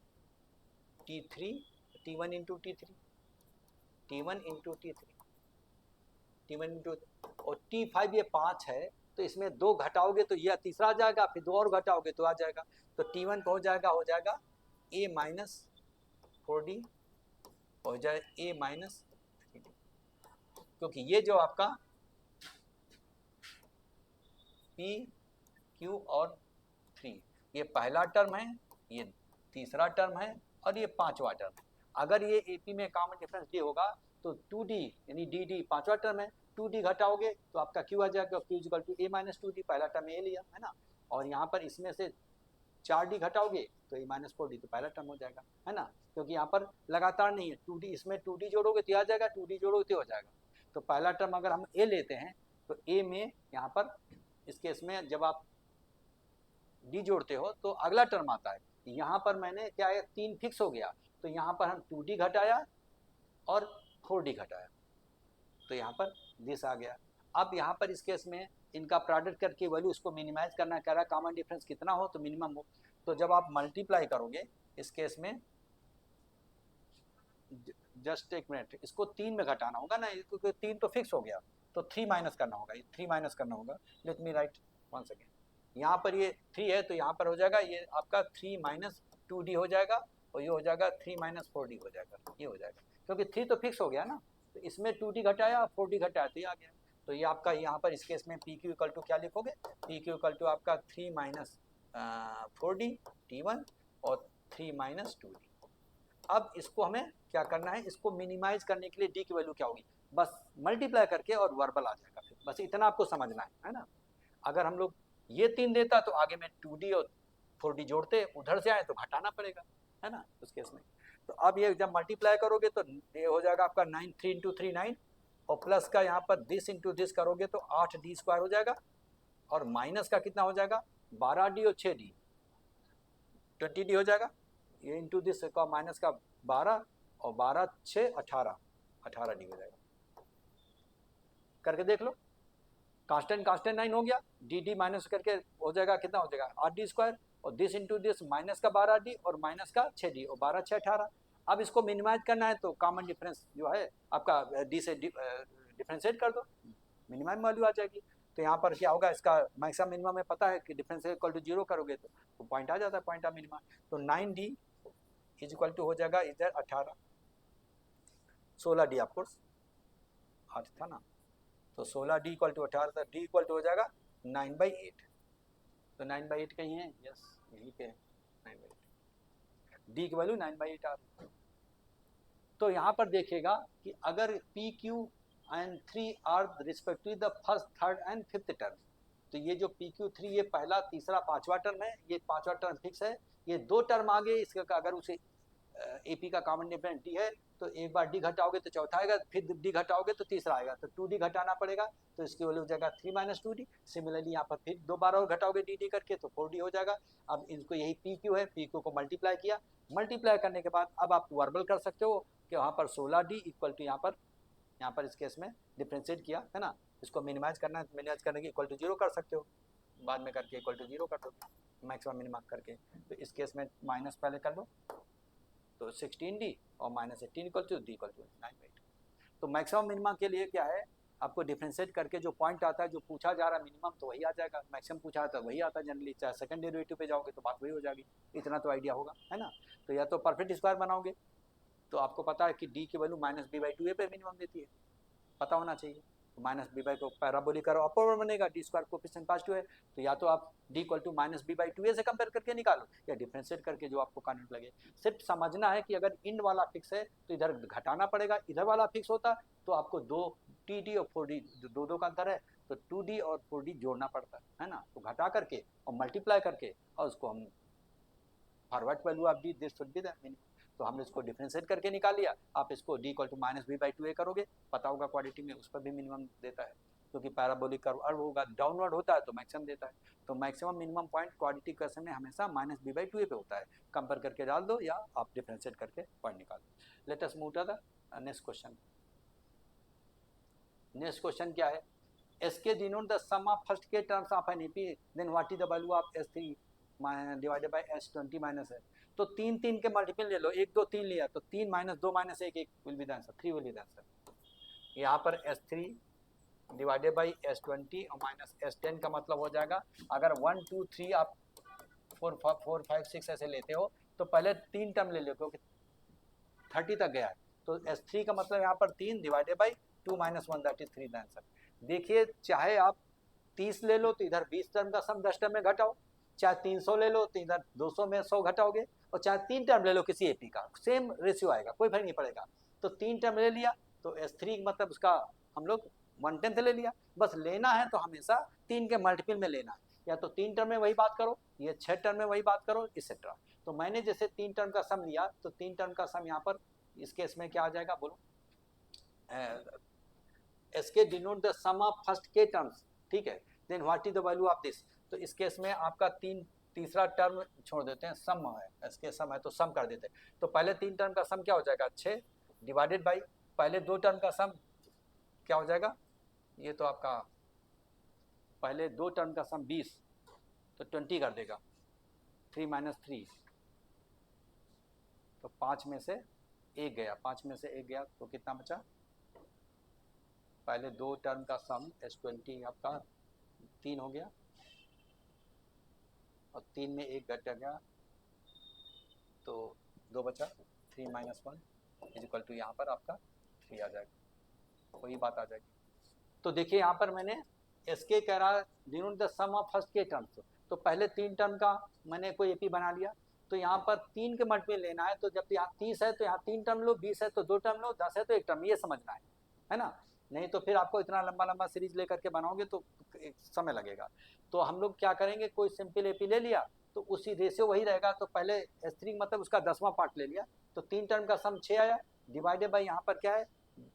T3 T1 into T3, T1 into T3, T1 into और T5 ये 5 है, तो इसमें 2 घटाओगे तो यह तीसरा आ जाएगा, फिर 2 और घटाओगे तो आ जाएगा, तो T1 का हो जाएगा A माइनस 4D हो जाए A माइनस 3D, क्योंकि ये जो आपका P Q और 3 ये पहला टर्म है, ये तीसरा टर्म है और ये 5वां टर्म है। अगर ये AP में कॉमन डिफरेंस D होगा तो 2D यानी DD 5वां टर्म है, 2D घटाओगे तो आपका Q आ जाएगा, Q equal to A minus 2D, पहला टर्म A लिया है ना, और यहाँ पर इसमें से 4D घटाओगे तो A माइनस 4D, तो पहला टर्म हो जाएगा, है ना, क्योंकि यहाँ पर लगातार नहीं है, 2D इसमें 2D जोड़ोगे तो आ जाएगा, 2D जोड़ोगे तो हो जाएगा। तो पहला टर्म अगर हम A लेते हैं तो A में यहाँ पर इस केस में जब आप D जोड़ते हो तो अगला टर्म आता है। यहाँ पर मैंने क्या है 3 फिक्स हो गया, तो यहाँ पर हम 2D घटाया और 4D घटाया, तो यहाँ पर दिस आ गया। अब यहाँ पर इस केस में इनका प्रोडक्ट करके वैल्यू इसको मिनिमाइज करना कह रहा है, कॉमन डिफरेंस कितना हो तो मिनिमम हो। तो जब आप मल्टीप्लाई करोगे इस केस में, जस्ट एक मिनट, इसको 3 में घटाना होगा ना, क्योंकि 3 तो फिक्स हो गया, तो 3 माइनस करना होगा, 3 माइनस करना होगा। Let me right one second, यहाँ पर ये 3 है तो यहाँ पर हो जाएगा ये आपका 3 माइनस 2D हो जाएगा और ये हो जाएगा 3 माइनस 4D हो जाएगा, ये हो जाएगा, क्योंकि 3 तो फिक्स हो गया ना, तो इसमें 2D घटाया 4D घटाया तो ये आ गया। तो ये आपका यहाँ पर इस केस में PQ इक्वल टू क्या लिखोगे, PQ इक्वल टू आपका 3 माइनस 4D T1 और 3 माइनस 2D। अब इसको हमें क्या करना है, इसको मिनिमाइज करने के लिए D की वैल्यू क्या होगी, बस मल्टीप्लाई करके और वर्बल आ जाएगा, फिर बस इतना आपको समझना है ना। अगर हम लोग ये 3 देता तो आगे में 2D और 4D जोड़ते, उधर से आए तो घटाना पड़ेगा, है ना उस केस में। तो अब ये जब मल्टीप्लाई करोगे तो ये हो जाएगा आपका 9, 3 इंटू 3 9 और प्लस का यहाँ पर दिस इंटू दिस करोगे तो 8D स्क्वायर हो जाएगा और माइनस का कितना हो जाएगा 12D और 6D 20D हो जाएगा, ये इंटू दिस का माइनस का 12 और 12 6 18D हो जाएगा। करके देख लो, कांस्टेंट 9 हो गया, डी माइनस करके हो जाएगा कितना हो जाएगा 8D स्क्वायर और दिस इंटू दिस माइनस का 12D और माइनस का 6D और 12 6 18। अब इसको मिनिमाइज करना है तो कॉमन डिफरेंस जो है आपका D से डिफ्रेंशिएट कर दो, मिनिमम वैल्यू आ जाएगी। तो यहाँ पर क्या होगा, इसका मैक्सिमम मिनिमम में पता है कि डिफरेंस इक्वल टू 0 करोगे तो पॉइंट आ जाता है, पॉइंट ऑफ मिनिमम। तो 9D इज इक्वल टू हो जाएगा इधर 18, 16D ऑफकोर्स 8 था ना, तो 16D इक्वल टू 18 था, D इक्वल टू हो जाएगा 9/8। तो 9/8 कहीं है, यस यहीं पे है 9/8। डी की वैल्यू 9/8 आ रही है। तो यहाँ पर देखिएगा कि अगर P Q and 3 are respectively the first, third and fifth term, तो ये जो पी क्यू 3 ये पहला, तीसरा, पांचवा टर्म है, ये पांचवा टर्म फिक्स है, ये दो टर्म आगे इसका अगर उसे एपी का कॉमन डिफरेंस डी है तो एक बार डी घटाओगे तो चौथा आएगा, फिर डी घटाओगे तो तीसरा आएगा, तो 2d घटाना पड़ेगा, तो इसकी वैल्यू हो जाएगा 3 - 2d। सिमिलरली यहाँ पर फिर दो बार और घटाओगे डी करके तो 4d हो जाएगा। अब इनको यही पी क्यू है, पी क्यू को मल्टीप्लाई किया, मल्टीप्लाई करने के बाद अब आप वर्बल कर सकते हो कि वहाँ पर 16d इक्वल टू यहाँ पर इस केस में डिफ्रेंशिएट किया है ना, इसको मिनिमाइज करना है, मिनिमाइज करने के इक्वल टू 0 कर सकते हो, बाद में करके इक्वल टू 0 कर दो मैक्सिमम मिनिमम करके। तो इस केस में माइनस पहले कर लो, तो 16d और -18 equal to d equal to 9/8। तो मैक्सिमम मिनिमम के लिए क्या है, आपको डिफ्रेंशिएट करके जो पॉइंट आता है, जो पूछा जा रहा है मिनिमम तो वही आ जाएगा, मैक्सिमम पूछा आता है वही आता है जनरली, चाहे सेकंड डेरिवेटिव पे जाओगे तो बात वही हो जाएगी, इतना तो आइडिया होगा है ना। तो या तो परफेक्ट स्क्वायर बनाओगे, तो आपको पता है कि डी की वैल्यू -b/2a पे मिनिमम देती है, पता होना चाहिए। तो -b को पैराबोलिक करो, अपर बनेगा, डी स्क्वायर कोएफिशिएंट पॉजिटिव है, तो या तो आप d इक्वल टू -b/2a से कंपेयर करके निकालो या डिफरेंशिएट करके जो आपको कॉन्स्टेंट लगे। सिर्फ समझना है कि अगर इंड वाला फिक्स है तो इधर घटाना पड़ेगा, इधर वाला फिक्स होता तो आपको 2d और 4d, दो का अंतर है तो 2d और 4d जोड़ना पड़ता है ना, तो घटा करके और मल्टीप्लाई करके और उसको हम forward value of D this should be the minimum. तो हमने इसको डिफरेंशिएट करके निकाल लिया, आप इसको d इक्वल टू -b/2a करोगे, पता होगा क्वाड्रेटिक में उस पर भी मिनिमम देता है, क्योंकि पैराबोलिक कर्व अर्व होगा, डाउनवर्ड होता है तो मैक्सिमम देता है। तो maximum minimum point quadratic equation में हमेशा -b/2a पे होता है, कंपेयर करके डाल दो या आप डिफरेंशिएट करके पॉइंट निकाल दो। Let us move to the next question. Next question क्या है, SK denote the sum of first K terms of an AP, then what is the value of S3 divided by S20 minus है। तो 3 3 के मल्टीपल ले लो, 1 2 3 लिया तो 3 - 2 - 1 1 will be the answer, 3 will be the answer. यहाँ पर S3 डिवाइडेड बाई S20 और -S10 का मतलब हो जाएगा, अगर 1 2 3 आप 4 5 6 ऐसे लेते हो तो पहले 3 टर्म ले लो क्योंकि 30 तक गया है, तो S3 का मतलब यहाँ पर 3 divided by 2 - 1 that is 3 the answer. देखिए चाहे आप 30 ले लो तो इधर 20 टर्म का सम 10 टर्म में घटाओ, चाहे 300 ले लो तो इधर 200 में 100 घटाओगे, और चाहे 3 टर्म ले लो किसी एपी का, सेम रेशियो आएगा, कोई फर्क नहीं पड़ेगा। तो 3 टर्म ले लिया तो S3 मतलब उसका हम लोग 1/10 ले लिया, बस लेना है तो हमेशा 3 के मल्टीपल में लेना है, या तो 3 टर्म में वही बात करो, ये 6 टर्म में वही बात करो, इसेट्रा। तो मैंने जैसे 3 टर्म का सम लिया तो 3 टर्म का सम यहाँ पर इस केस में क्या आ जाएगा, बोलो, SK denote the sum of first K terms, ठीक है, then what is the value of this. तो इस केस में आपका तीसरा टर्म छोड़ देते हैं, सम है, SK सम है तो सम कर देते हैं। तो पहले 3 टर्म का सम क्या हो जाएगा, 6 डिवाइडेड बाई पहले 2 टर्म का सम क्या हो जाएगा, ये तो आपका पहले 2 टर्म का सम 20 तो 20 कर देगा, 3 - 3 तो 5 में से 1 गया, 5 में से 1 गया तो कितना बचा, पहले 2 टर्म का सम S20 आपका 3 हो गया और 3 में 1 घट गया तो 2 बचा, 3 - 1 इज इक्वल टू यहाँ पर आपका 3 आ जाएगा, वही बात आ जाएगी। तो देखिए यहाँ पर मैंने SK कह रहा denote the sum of first K terms, तो पहले 3 टर्म का मैंने कोई एपी बना लिया, तो यहाँ पर 3 के मल्टीपल लेना है, तो जब यहाँ 30 है तो यहाँ 3 टर्म लो, 20 है तो 2 टर्म लो, 10 है तो 1 टर्म, ये समझना है ना, नहीं तो फिर आपको इतना लंबा लंबा सीरीज लेकर के बनाओगे तो समय लगेगा। तो हम लोग क्या करेंगे, कोई सिंपल एपी ले लिया तो उसी रेशियो वही रहेगा, तो पहले S3 मतलब उसका 10वां पार्ट ले लिया, तो 3 टर्म का सम 6 आया, डिवाइडेड बाई यहाँ पर क्या है,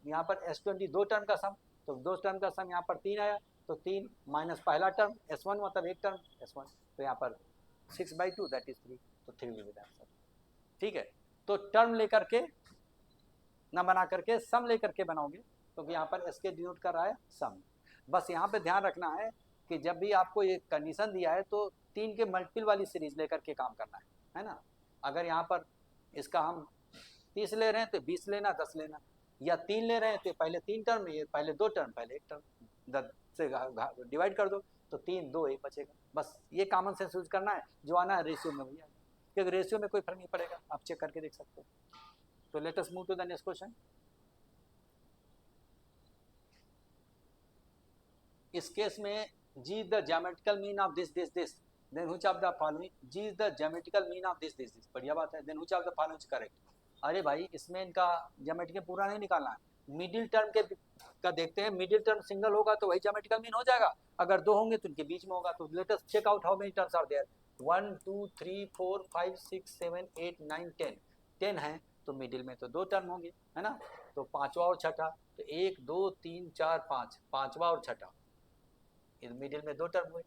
यहाँ पर S20 2 टर्म का सम, तो 2 टर्म का सम यहाँ पर 3 आया, तो 3 माइनस पहला टर्म S1 मतलब 1 टर्म S1, तो यहाँ पर 6/2 दैट इज 3, तो 3 विल बी द आंसर, ठीक है। तो टर्म लेकर के ना बना करके सम लेकर के बनाओगे, क्योंकि यहाँ पर SK डिनोट कर रहा है सम। बस यहाँ पे ध्यान रखना है कि जब भी आपको ये कंडीशन दिया है तो 3 के मल्टीपल वाली सीरीज लेकर के काम करना है ना। अगर यहाँ पर इसका हम 30 ले रहे हैं तो 20 लेना, 10 लेना, या 3 ले रहे हैं तो पहले 3 टर्म, ये पहले 2 टर्म, पहले 1 टर्म, 10 से डिवाइड कर दो तो 3 2 1 बचेगा। बस ये कॉमन सेंस यूज करना है, जो आना है रेशियो में वही आएगा, क्योंकि रेशियो में कोई फर्क नहीं पड़ेगा, आप चेक करके देख सकते हो। तो let us move to the next question. इस केस में G the geometrical mean of this this this, then which of the following G is the geometrical mean of this this, बढ़िया बात है। Then which of the following is correct. अरे भाई इसमें इनका ज्योमेट्रिकल पूरा नहीं निकालना है, मिडिल टर्म के का देखते हैं। मिडिल टर्म सिंगल होगा तो वही ज्योमेट्रिकल मीन हो जाएगा, अगर दो होंगे तो उनके बीच में होगा। तो let us check out how many terms are there. 1 2 3 4 5 6 7 8 9 10, 10 है तो मिडिल में तो दो टर्म होंगे, है ना। तो पांचवा और छठा, तो 1 2 3 4 5, पांचवा और छठा, इस मिडिल में दो टर्म हुए,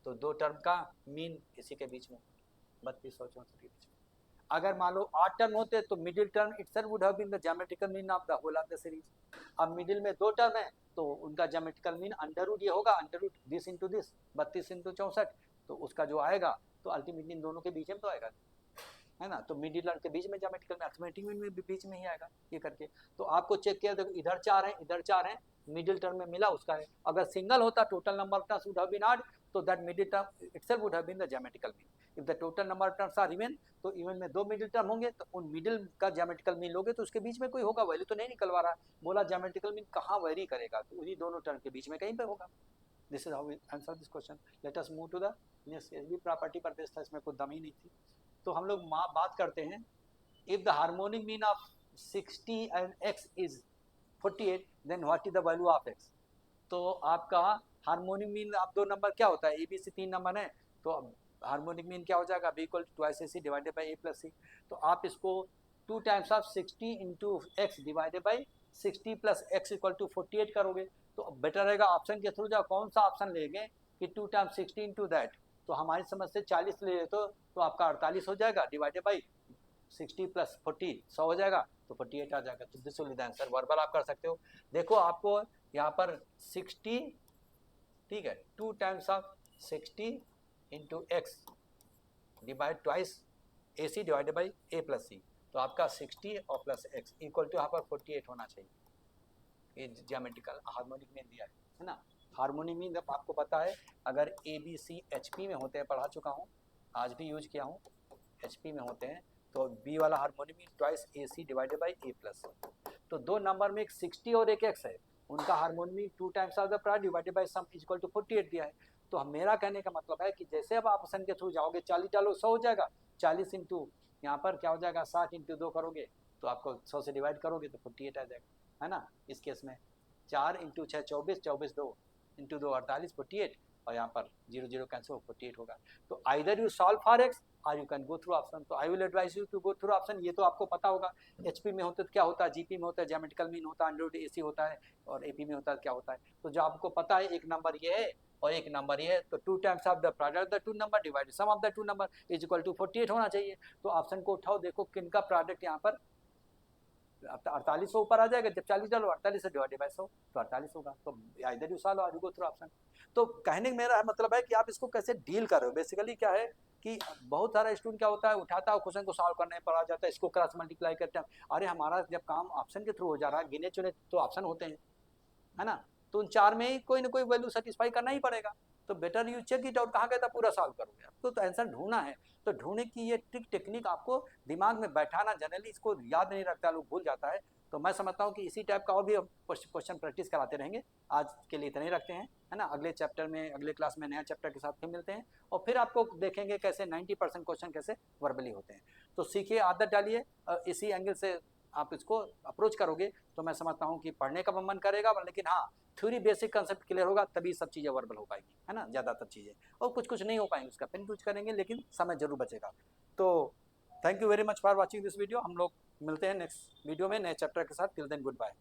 तो दो टर्म का मीन इसी के बीच में, 32 और 64 के बीच में। अगर मान लो 8 टर्म होते तो middle term itself would have been the geometrical mean of the whole of the series. अब मिडिल में दो टर्म है तो उनका ज्योमेट्रिकल मीन अंडर रूट ये होगा, under root this into this, 32 into 64, तो उसका जो आएगा तो अल्टीमेटली इन दोनों के बीच में तो आएगा, है ना। तो मिडिल टर्म के बीच में ज्योमेट्रिकल मैथमेटिक मीन में भी बीच में ही आएगा ये करके। तो आपको चेक किया, देखो इधर 4 है इधर 4 है, मिडिल टर्म में मिला उसका है। अगर सिंगल होता total number of terms would have been odd, तो that middle term itself would have been the geometrical mean. If the total number of terms are even, तो इवन में दो मिडिल टर्म होंगे तो उन मिडिल का ज्योमेट्रिकल मीन लोगे तो उसके बीच में कोई होगा, वैल्यू तो नहीं निकलवा रहा, बोला ज्योमेट्रिकल मीन कहाँ वेरी करेगा, तो उन्हीं दोनों टर्म के बीच में कहीं पे होगा। This is how we answer this question. Let us move to the next. ये भी प्रॉपर्टी पर बेस्ड था, इसमें कोई दम ही नहीं थी। तो हम लोग बात करते हैं, if the harmonic mean of 60 and x is 48, then what is the value of x। तो आपका हार्मोनिक मीन, आप दो नंबर क्या होता है, ए बी सी 3 नंबर है, तो हार्मोनिक मीन क्या हो जाएगा, b equal to twice A C divided by A plus C. तो आप इसको 2 times of 60 into X divided by 60 plus X equal to 48 करोगे। तो बेटर रहेगा ऑप्शन के थ्रू जाओ, कौन सा ऑप्शन लेंगे कि 2 टाइम्स 60 इंटू दैट, तो हमारी समझ से 40 ले तो आपका 48 हो जाएगा, डिवाइडेड बाई 60 प्लस 40 100 हो जाएगा, तो 48 आ जाएगा। तो this will be the answer. Verbal आप कर सकते हो। देखो आपको यहाँ पर 60, ठीक है, 2 times of 60 into X divide twice A C divided by A plus C, तो आपका 60 और प्लस एक्स इक्वल टू यहाँ पर 48 होना चाहिए। ये ज्योमेट्रिकल हार्मोनिक मीन दिया है ना। हार्मोनिक मीन आपको पता है, अगर A B C H P में होते हैं, पढ़ा चुका हूँ, आज भी यूज किया हूँ, एच पी में होते हैं, तो बी वाला harmonic mean twice A C divided by A plus. तो दो नंबर में एक 60 और एक एक्स है, उनका harmonic mean 2 times of the product divided by sum is equal to 48 दिया है। तो मेरा कहने का मतलब है कि जैसे अब आप ऑप्शन के थ्रू जाओगे, 40 डालो 100 हो जाएगा, 40 इंटू यहाँ पर क्या हो जाएगा 60 इंटू 2 करोगे तो आपको 100 से डिवाइड करोगे तो 48 आ जाएगा, है ना। इस केस में 4 इंटू 6 24, 24 2 इंटू 2 48, 48, और यहाँ पर 0 0 कैंसिल हो 48 होगा। तो either you solve for X और you can go through option. तो I will advise you to go through option. ये तो आपको पता होगा, एचपी में होता है तो क्या होता है, जीपी में होता है ज्योमेट्रिकल मीन होता है, अंडर रूट एसी होता है, और एपी में होता है क्या होता है। तो जो आपको पता है, एक नंबर ये है और एक नंबर ये है, तो 2 times of the product the 2 number divide sum of the 2 number is equal to 48 होना चाहिए। तो ऑप्शन को उठाओ, देखो किनका प्रोडक्ट यहाँ पर 48 से ऊपर आ जाएगा, जब 40 डालो 48 से डिवाइडेड बाय 100 तो 48 होगा। तो इधर यू सॉल्व और यू गो थ्रू ऑप्शन। तो कहने का मेरा मतलब है कि आप इसको कैसे डील कर रहे हो। बेसिकली क्या है कि बहुत सारा स्टूडेंट क्या होता है, उठाता है क्वेश्चन को सॉल्व करने पर आ जाता है, इसको क्रॉस मल्टीप्लाई करते हैं। अरे हमारा जब काम ऑप्शन के थ्रू हो जा रहा है, गिने चुने तो ऑप्शन होते हैं, है ना। तो उन चार में ही कोई ना कोई वैल्यू सेटिस्फाई करना ही पड़ेगा। तो better you check it out, कहाँ गया था, पूरा सॉल्व करोगे। आपको तो आंसर ढूंढना है, तो ढूंढने की ये टेक्निक आपको दिमाग में बैठाना, जनरली इसको याद नहीं रखता, लोग भूल जाता है। तो मैं समझता हूँ कि इसी टाइप का और भी क्वेश्चन प्रैक्टिस कराते रहेंगे। आज के लिए इतना ही रखते हैं, है ना। अगले चैप्टर में, अगले क्लास में नया चैप्टर के साथ फिर मिलते हैं, और फिर आपको देखेंगे कैसे 90% क्वेश्चन कैसे वर्बली होते हैं। तो सीखिए, आदत डालिए, इसी एंगल से आप इसको अप्रोच करोगे तो मैं समझता हूँ कि पढ़ने का मन करेगा, लेकिन हाँ थ्योरी बेसिक कंसेप्ट क्लियर होगा तभी सब चीज़ें वर्बल हो पाएगी, है ना। ज़्यादातर चीज़ें और कुछ कुछ नहीं हो पाएंगी, उसका पेन यूज करेंगे, लेकिन समय जरूर बचेगा। तो thank you very much for watching this video. हम लोग मिलते हैं नेक्स्ट वीडियो में नए चैप्टर के साथ। Till then good bye.